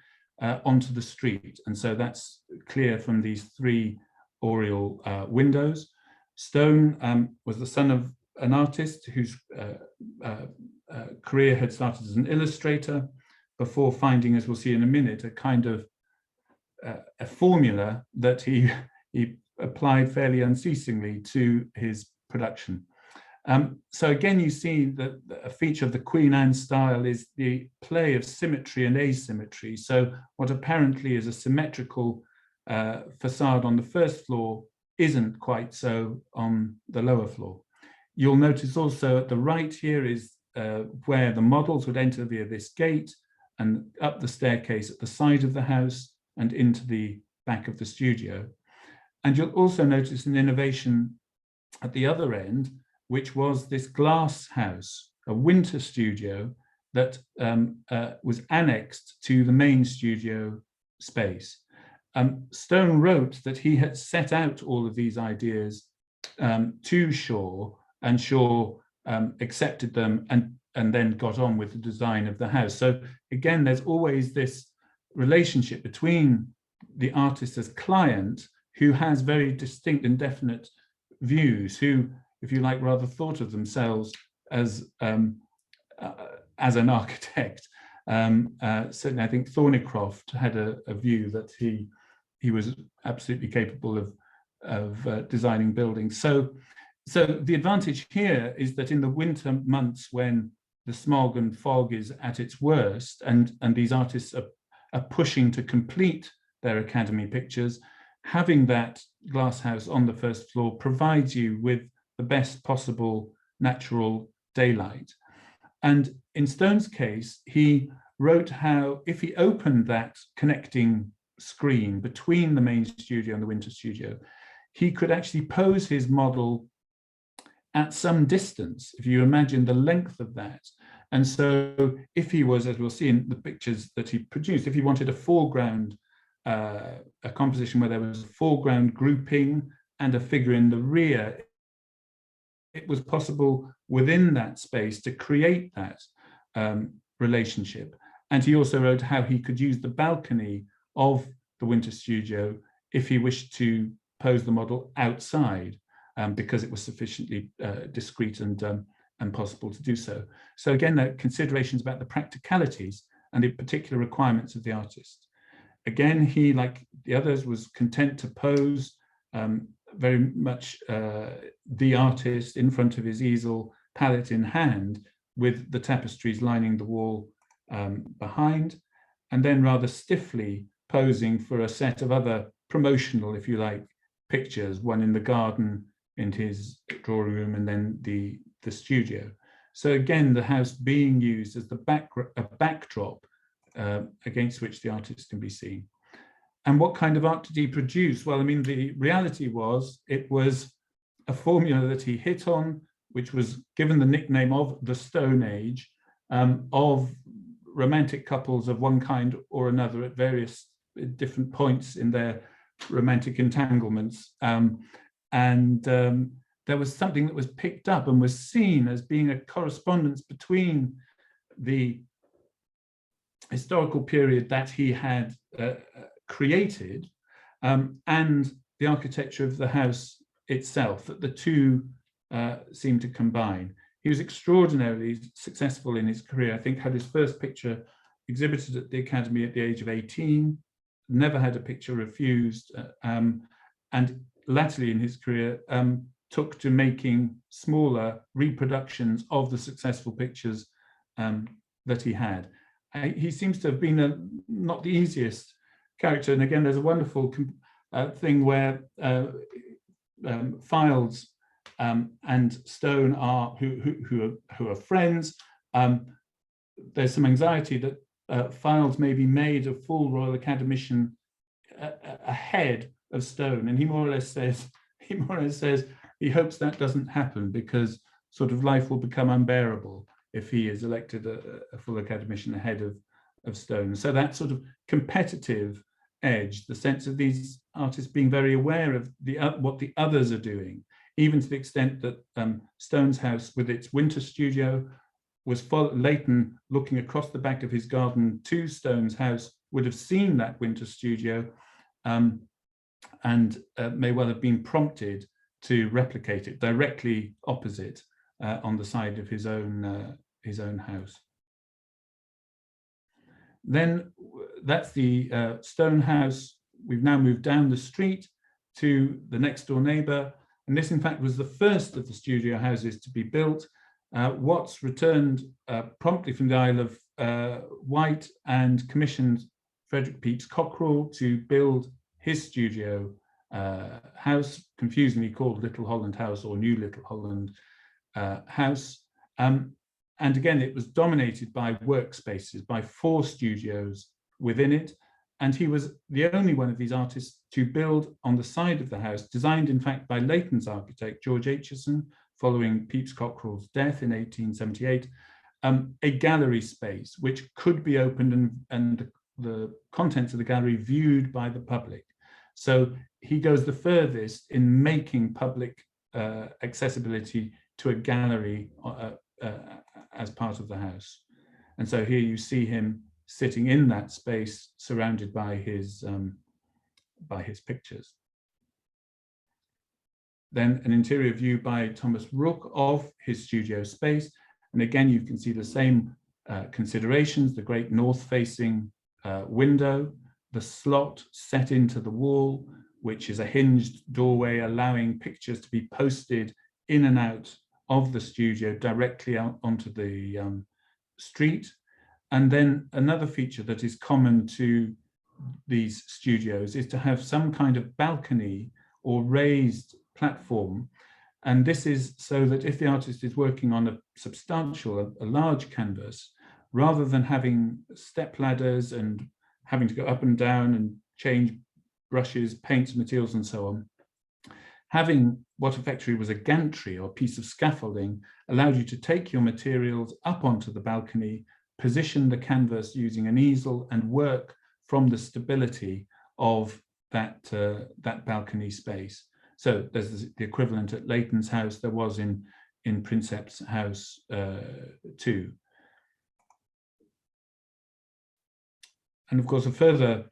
A: onto the street. And so that's clear from these three oriel windows. Stone was the son of an artist whose career had started as an illustrator before finding, as we'll see in a minute, a kind of a formula that he applied fairly unceasingly to his production. So again, you see that a feature of the Queen Anne style is the play of symmetry and asymmetry. So what apparently is a symmetrical facade on the first floor isn't quite so on the lower floor. You'll notice also at the right here is where the models would enter via this gate and up the staircase at the side of the house and into the back of the studio. And you'll also notice an innovation at the other end, which was this glass house, a winter studio that was annexed to the main studio space. Stone wrote that he had set out all of these ideas to Shaw, and Shaw accepted them and then got on with the design of the house. So again, there's always this relationship between the artist as client, who has very distinct and definite views, who, if you like, rather thought of themselves as an architect. Certainly, I think Thornycroft had a view that he was absolutely capable of designing buildings. So the advantage here is that in the winter months, when the smog and fog is at its worst, and these artists are pushing to complete their academy pictures, having that glass house on the first floor provides you with the best possible natural daylight. And in Stone's case, he wrote how if he opened that connecting screen between the main studio and the winter studio, he could actually pose his model at some distance, if you imagine the length of that. And so if he was, as we'll see in the pictures that he produced, if he wanted a foreground, a composition where there was a foreground grouping and a figure in the rear, it was possible within that space to create that relationship. And he also wrote how he could use the balcony of the winter studio if he wished to pose the model outside, because it was sufficiently discreet and possible to do so. So again, there are considerations about the practicalities and the particular requirements of the artist. Again, he, like the others, was content to pose very much the artist in front of his easel, palette in hand, with the tapestries lining the wall behind, and then rather stiffly posing for a set of other promotional, if you like, pictures, one in the garden, in his drawing room, and then the studio. So again, the house being used as the backdrop against which the artist can be seen. And what kind of art did he produce? Well, I mean, the reality was it was a formula that he hit on, which was given the nickname of the Stone Age, of romantic couples of one kind or another at various different points in their romantic entanglements. There was something that was picked up and was seen as being a correspondence between the historical period that he had created and the architecture of the house itself, that the two seemed to combine. He was extraordinarily successful in his career. I think had his first picture exhibited at the Academy at the age of 18, never had a picture refused, and latterly in his career took to making smaller reproductions of the successful pictures that he had. He seems to have been not the easiest character. And again, there's a wonderful thing where Fildes and Stone are who are friends. There's some anxiety that Fildes may be made a full Royal Academician ahead of Stone, and he more or less says he hopes that doesn't happen, because sort of life will become unbearable if he is elected a full academician ahead of Stone. So that sort of competitive edge, the sense of these artists being very aware of what the others are doing, even to the extent that Stone's house with its winter studio was Leighton, looking across the back of his garden to Stone's house, would have seen that winter studio and may well have been prompted to replicate it directly opposite on the side of his own house. Then that's the Stone house. We've now moved down the street to the next door neighbour, and this in fact was the first of the studio houses to be built. Watts returned promptly from the Isle of Wight and commissioned Frederick Pepys Cockerell to build his studio house, confusingly called Little Holland House or New Little Holland House. And again, it was dominated by workspaces, by 4 studios within it. And he was the only one of these artists to build on the side of the house, designed in fact by Leighton's architect, George Aitchison, following Pepys Cockerell's death in 1878, a gallery space which could be opened and the contents of the gallery viewed by the public. So he goes the furthest in making public accessibility to a gallery as part of the house. And so here you see him sitting in that space, surrounded by his pictures. Then an interior view by Thomas Rook of his studio space. And again, you can see the same considerations, the great north-facing window, the slot set into the wall, which is a hinged doorway allowing pictures to be posted in and out of the studio directly out onto the street. And then another feature that is common to these studios is to have some kind of balcony or raised platform. And this is so that if the artist is working on a substantial, a large canvas, rather than having step ladders and having to go up and down and change brushes, paints, materials, and so on, having what effectively was a gantry or piece of scaffolding allowed you to take your materials up onto the balcony, position the canvas using an easel, and work from the stability of that balcony space. So there's the equivalent at Leighton's house, there was in Princeps house too. And of course, a further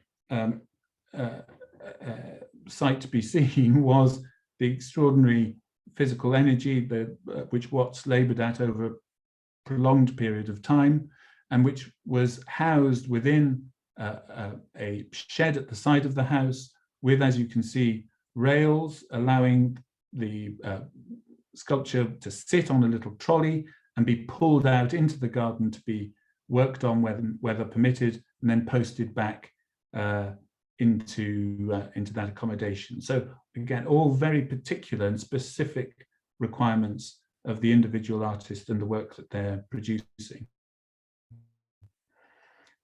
A: sight to be seen was the extraordinary physical energy which Watts laboured at over a prolonged period of time, and which was housed within a shed at the side of the house with, as you can see, rails allowing the sculpture to sit on a little trolley and be pulled out into the garden to be worked on weather permitted, and then posted back into that accommodation. So again, all very particular and specific requirements of the individual artist and the work that they're producing.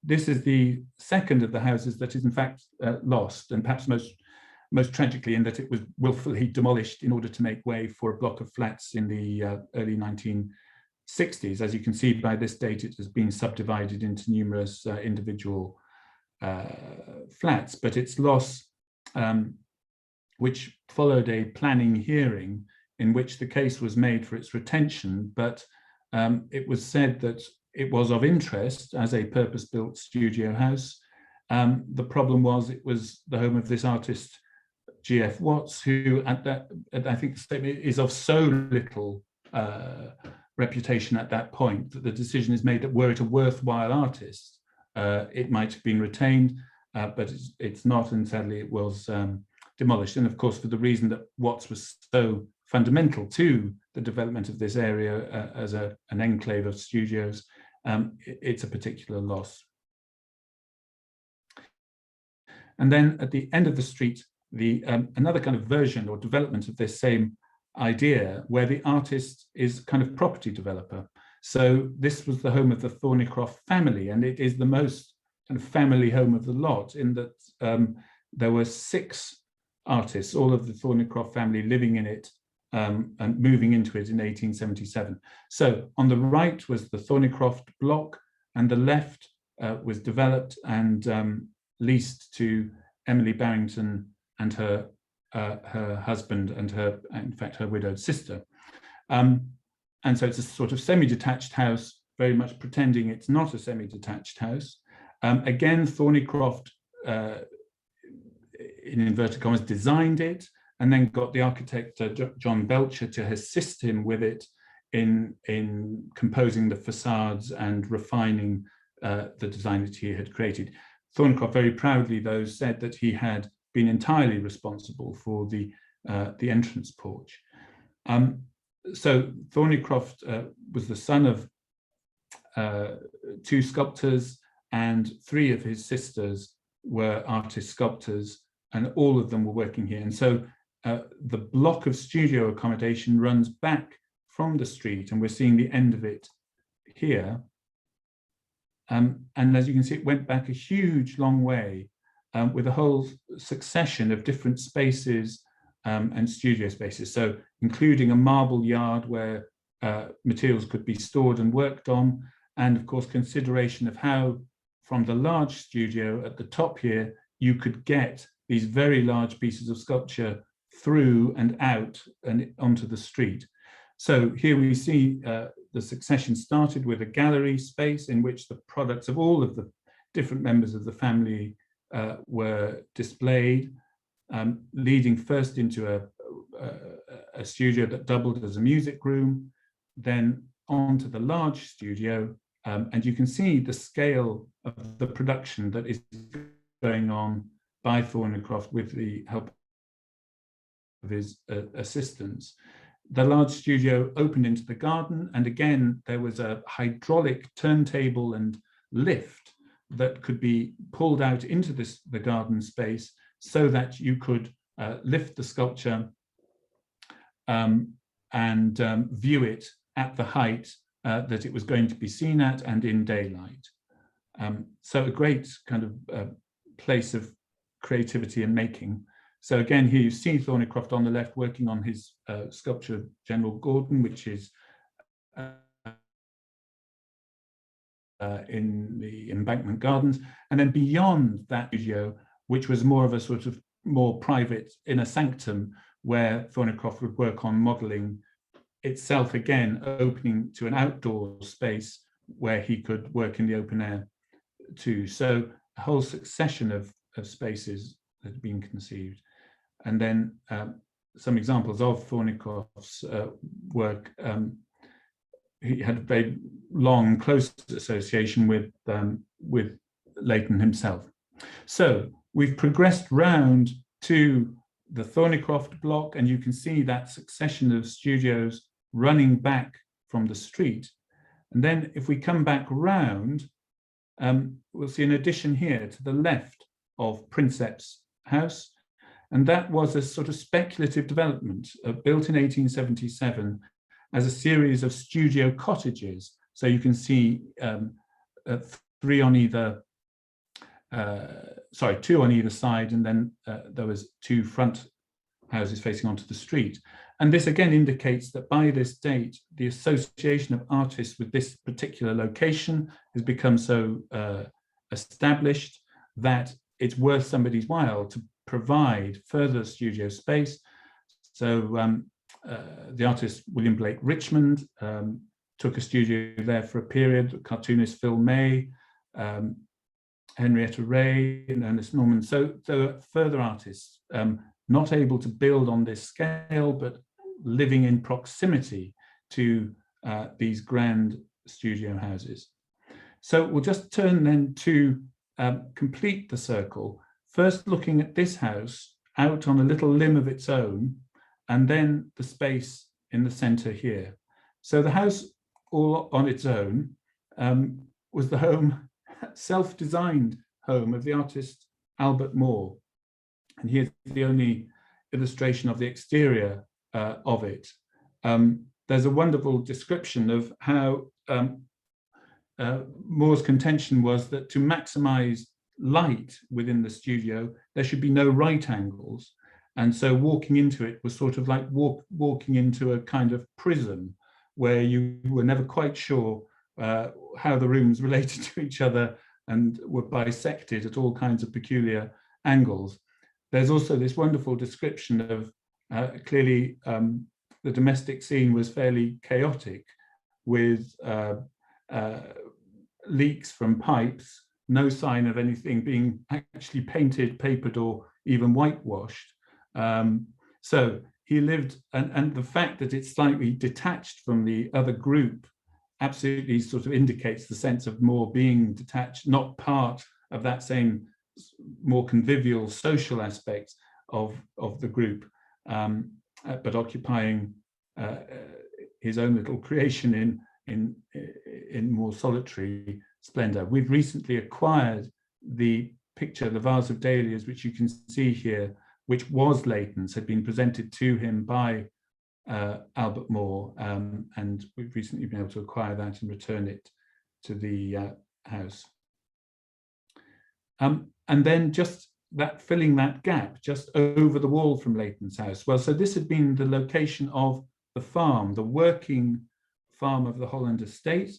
A: This is the second of the houses that is in fact lost, and perhaps most tragically in that it was willfully demolished in order to make way for a block of flats in the early 1960s. As you can see by this date, it has been subdivided into numerous individual flats, but its loss, which followed a planning hearing in which the case was made for its retention, but it was said that it was of interest as a purpose-built studio house. The problem was it was the home of this artist, G.F. Watts, who I think the statement is of so little reputation at that point that the decision is made that were it a worthwhile artist, it might have been retained, but it's not, and sadly it was demolished. And of course, for the reason that Watts was so fundamental to the development of this area as an enclave of studios, it's a particular loss. And then at the end of the street, another kind of version or development of this same idea, where the artist is kind of property developer. So this was the home of the Thornycroft family, and it is the most kind of family home of the lot, in that there were 6 artists, all of the Thornycroft family, living in it and moving into it in 1877. So on the right was the Thornycroft block, and the left was developed and leased to Emily Barrington and her husband and in fact, her widowed sister. And so it's a sort of semi-detached house, very much pretending it's not a semi-detached house. Again, Thornycroft, in inverted commas, designed it, and then got the architect John Belcher to assist him with it in composing the facades and refining the design that he had created. Thornycroft very proudly, though, said that he had been entirely responsible for the entrance porch. So Thornycroft was the son of 2 sculptors, and 3 of his sisters were artist sculptors, and all of them were working here. And so the block of studio accommodation runs back from the street, and we're seeing the end of it here. And as you can see, it went back a huge long way with a whole succession of different spaces and studio spaces. So including a marble yard where materials could be stored and worked on, and of course consideration of how from the large studio at the top here, you could get these very large pieces of sculpture through and out and onto the street. So here we see the succession started with a gallery space in which the products of all of the different members of the family were displayed, leading first into a studio that doubled as a music room, then onto the large studio, and you can see the scale of the production that is going on by Thornycroft with the help of his assistants. The large studio opened into the garden, and again there was a hydraulic turntable and lift that could be pulled out into the garden space so that you could lift the sculpture and view it at the height that it was going to be seen at and in daylight. So a great kind of place of creativity and making. So again, here you see Thornycroft on the left working on his sculpture General Gordon, which is in the Embankment Gardens. And then beyond that studio, which was more of a sort of more private inner sanctum, where Thornycroft would work on modelling itself, again, opening to an outdoor space where he could work in the open air too. So a whole succession of spaces that had been conceived. And then some examples of Thornycroft's work. He had a very long, close association with Leighton himself. So we've progressed round to the Thornycroft block, and you can see that succession of studios running back from the street. And then if we come back round, we'll see an addition here to the left of Princeps House. And that was a sort of speculative development built in 1877 as a series of studio cottages. So you can see two on either side, and then there was two front houses facing onto the street. And this again indicates that by this date, the association of artists with this particular location has become so established that it's worth somebody's while to provide further studio space. So the artist William Blake Richmond took a studio there for a period, cartoonist Phil May, Henrietta Ray and Ernest Norman. So there were further artists not able to build on this scale, but living in proximity to these grand studio houses. So we'll just turn then to complete the circle, first looking at this house out on a little limb of its own, and then the space in the center here. So the house all on its own was the home, self-designed home of the artist Albert Moore. And here's the only illustration of the exterior of it. There's a wonderful description of how Moore's contention was that to maximize light within the studio, there should be no right angles. And so walking into it was sort of like walking into a kind of prism where you were never quite sure how the rooms related to each other and were bisected at all kinds of peculiar angles. There's also this wonderful description of clearly the domestic scene was fairly chaotic, with leaks from pipes, no sign of anything being actually painted, papered, or even whitewashed. So he lived, and the fact that it's slightly detached from the other group absolutely sort of indicates the sense of Moore being detached, not part of that same more convivial social aspect of the group, but occupying his own little creation in more solitary splendor. We've recently acquired the picture, the Vase of Dahlias, which you can see here, which was Leighton's, had been presented to him by Albert Moore, and we've recently been able to acquire that and return it to the house. And then just that filling that gap just over the wall from Leighton's house. Well, so this had been the location of the farm, the working farm of the Holland estate,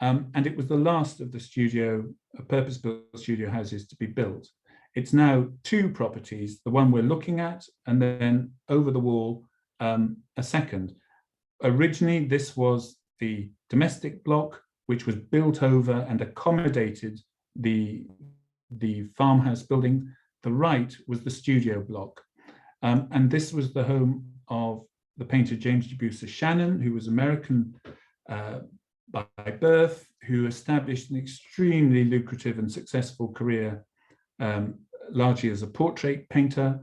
A: and it was the last of the studio purpose-built studio houses to be built. It's now 2 properties, the one we're looking at, and then over the wall, a second. Originally, this was the domestic block, which was built over and accommodated the farmhouse building. The right was the studio block. And this was the home of the painter James Debussy Shannon, who was American by birth, who established an extremely lucrative and successful career, largely as a portrait painter,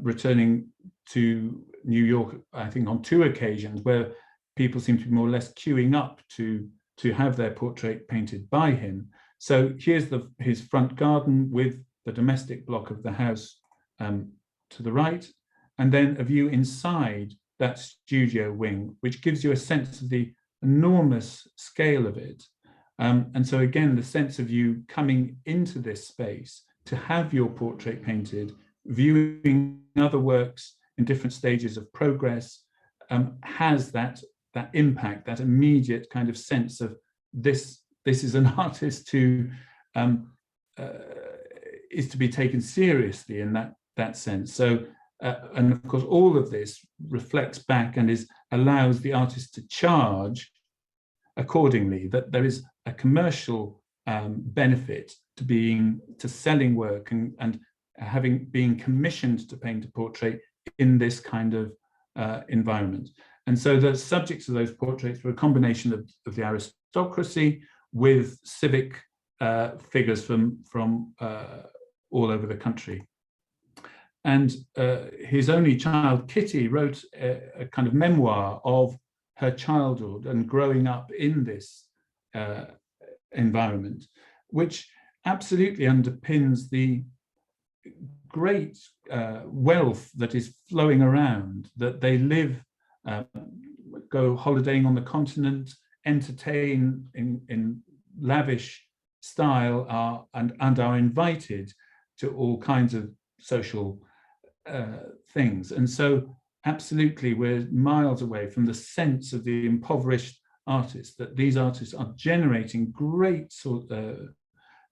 A: returning to New York, I think, on 2 occasions, where people seem to be more or less queuing up to have their portrait painted by him. So here's his front garden with the domestic block of the house to the right, and then a view inside that studio wing, which gives you a sense of the enormous scale of it. And so again, the sense of you coming into this space to have your portrait painted, viewing other works in different stages of progress, has that impact, that immediate kind of sense of this is an artist who is to be taken seriously in that sense. So, and of course, all of this reflects back and allows the artist to charge accordingly, that there is a commercial benefit to selling work and being commissioned to paint a portrait in this kind of environment. And so the subjects of those portraits were a combination of the aristocracy with civic figures from all over the country. And his only child, Kitty, wrote a kind of memoir of her childhood and growing up in this environment, which absolutely underpins the great wealth that is flowing around, that they live, go holidaying on the continent, entertain in lavish style, and are invited to all kinds of social things. And so absolutely, we're miles away from the sense of the impoverished artists, that these artists are generating great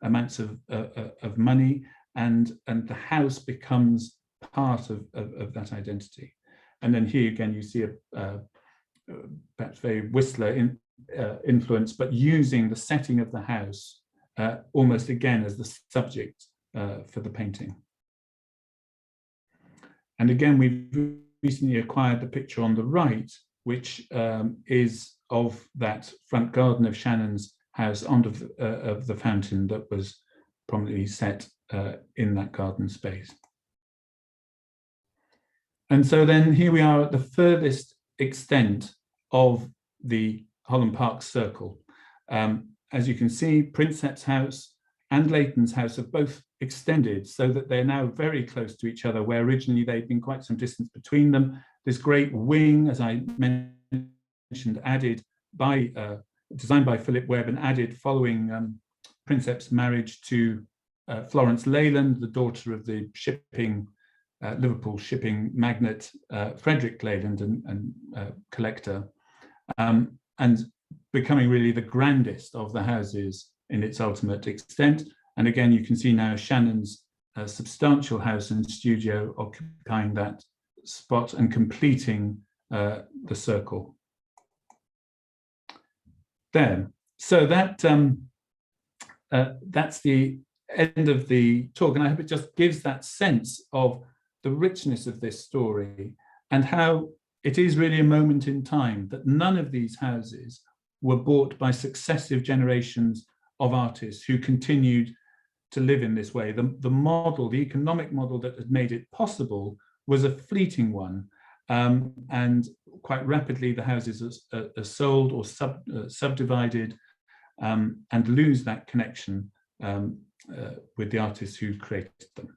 A: amounts of money, and the house becomes part of that identity. And then here again, you see a perhaps very Whistler influence, but using the setting of the house almost again as the subject for the painting. And again, we've recently acquired the picture on the right, which is of that front garden of Shannon's house of the fountain that was prominently set in that garden space. And so then here we are at the furthest extent of the Holland Park Circle. As you can see, Princeps House and Leighton's house have both extended so that they're now very close to each other, where originally they'd been quite some distance between them. This great wing, as I mentioned, designed by Philip Webb and added following Princeps' marriage to Florence Leyland, the daughter of the Liverpool shipping magnate Frederick Leyland and collector, and becoming really the grandest of the houses in its ultimate extent. And again, you can see now Shannon's substantial house and studio occupying that spot and completing the circle. There. So that's the end of the talk, and I hope it just gives that sense of the richness of this story and how it is really a moment in time that none of these houses were bought by successive generations of artists who continued to live in this way. The model, the economic model that had made it possible was a fleeting one, and quite rapidly the houses are sold or subdivided and lose that connection with the artists who created them.